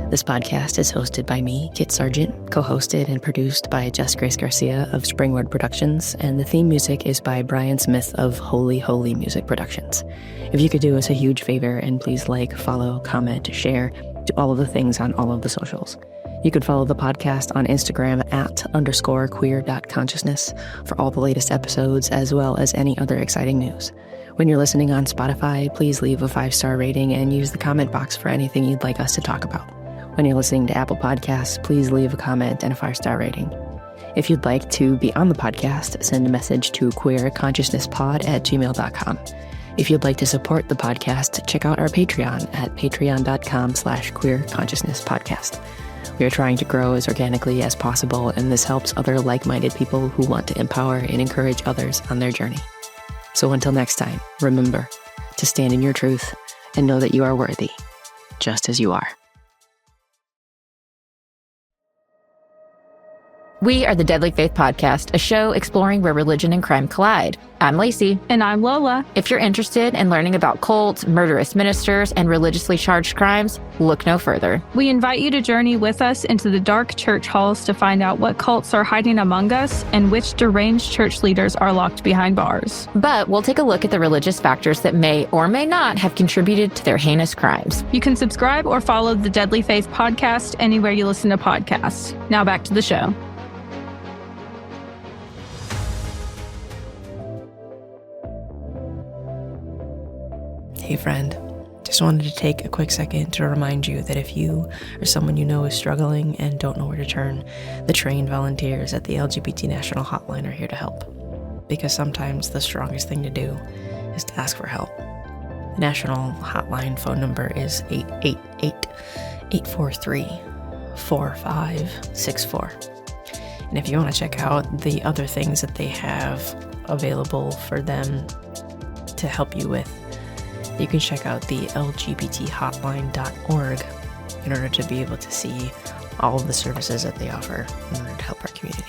This podcast is hosted by me, Kit Sargent, co-hosted and produced by Jess Grace Garcia of Springward Productions, and the theme music is by Brian Smith of Holy Holy Music Productions. If you could do us a huge favor and please like, follow, comment, share, do all of the things on all of the socials. You can follow the podcast on Instagram at _queer.consciousness for all the latest episodes, as well as any other exciting news. When you're listening on Spotify, please leave a 5-star rating and use the comment box for anything you'd like us to talk about. When you're listening to Apple Podcasts, please leave a comment and a 5-star rating. If you'd like to be on the podcast, send a message to queerconsciousnesspod@gmail.com. If you'd like to support the podcast, check out our Patreon at patreon.com/queerconsciousnesspodcast. We are trying to grow as organically as possible, and this helps other like-minded people who want to empower and encourage others on their journey. So until next time, remember to stand in your truth and know that you are worthy, just as you are. We are the Deadly Faith Podcast, a show exploring where religion and crime collide. I'm Lacey. And I'm Lola. If you're interested in learning about cults, murderous ministers, and religiously charged crimes, look no further. We invite you to journey with us into the dark church halls to find out what cults are hiding among us and which deranged church leaders are locked behind bars. But we'll take a look at the religious factors that may or may not have contributed to their heinous crimes. You can subscribe or follow the Deadly Faith Podcast anywhere you listen to podcasts. Now back to the show. Hey friend, just wanted to take a quick second to remind you that if you or someone you know is struggling and don't know where to turn, the trained volunteers at the LGBT National Hotline are here to help. Because sometimes the strongest thing to do is to ask for help. The National Hotline phone number is 888-843-4564. And if you want to check out the other things that they have available for them to help you with, you can check out the lgbthotline.org in order to be able to see all of the services that they offer in order to help our community.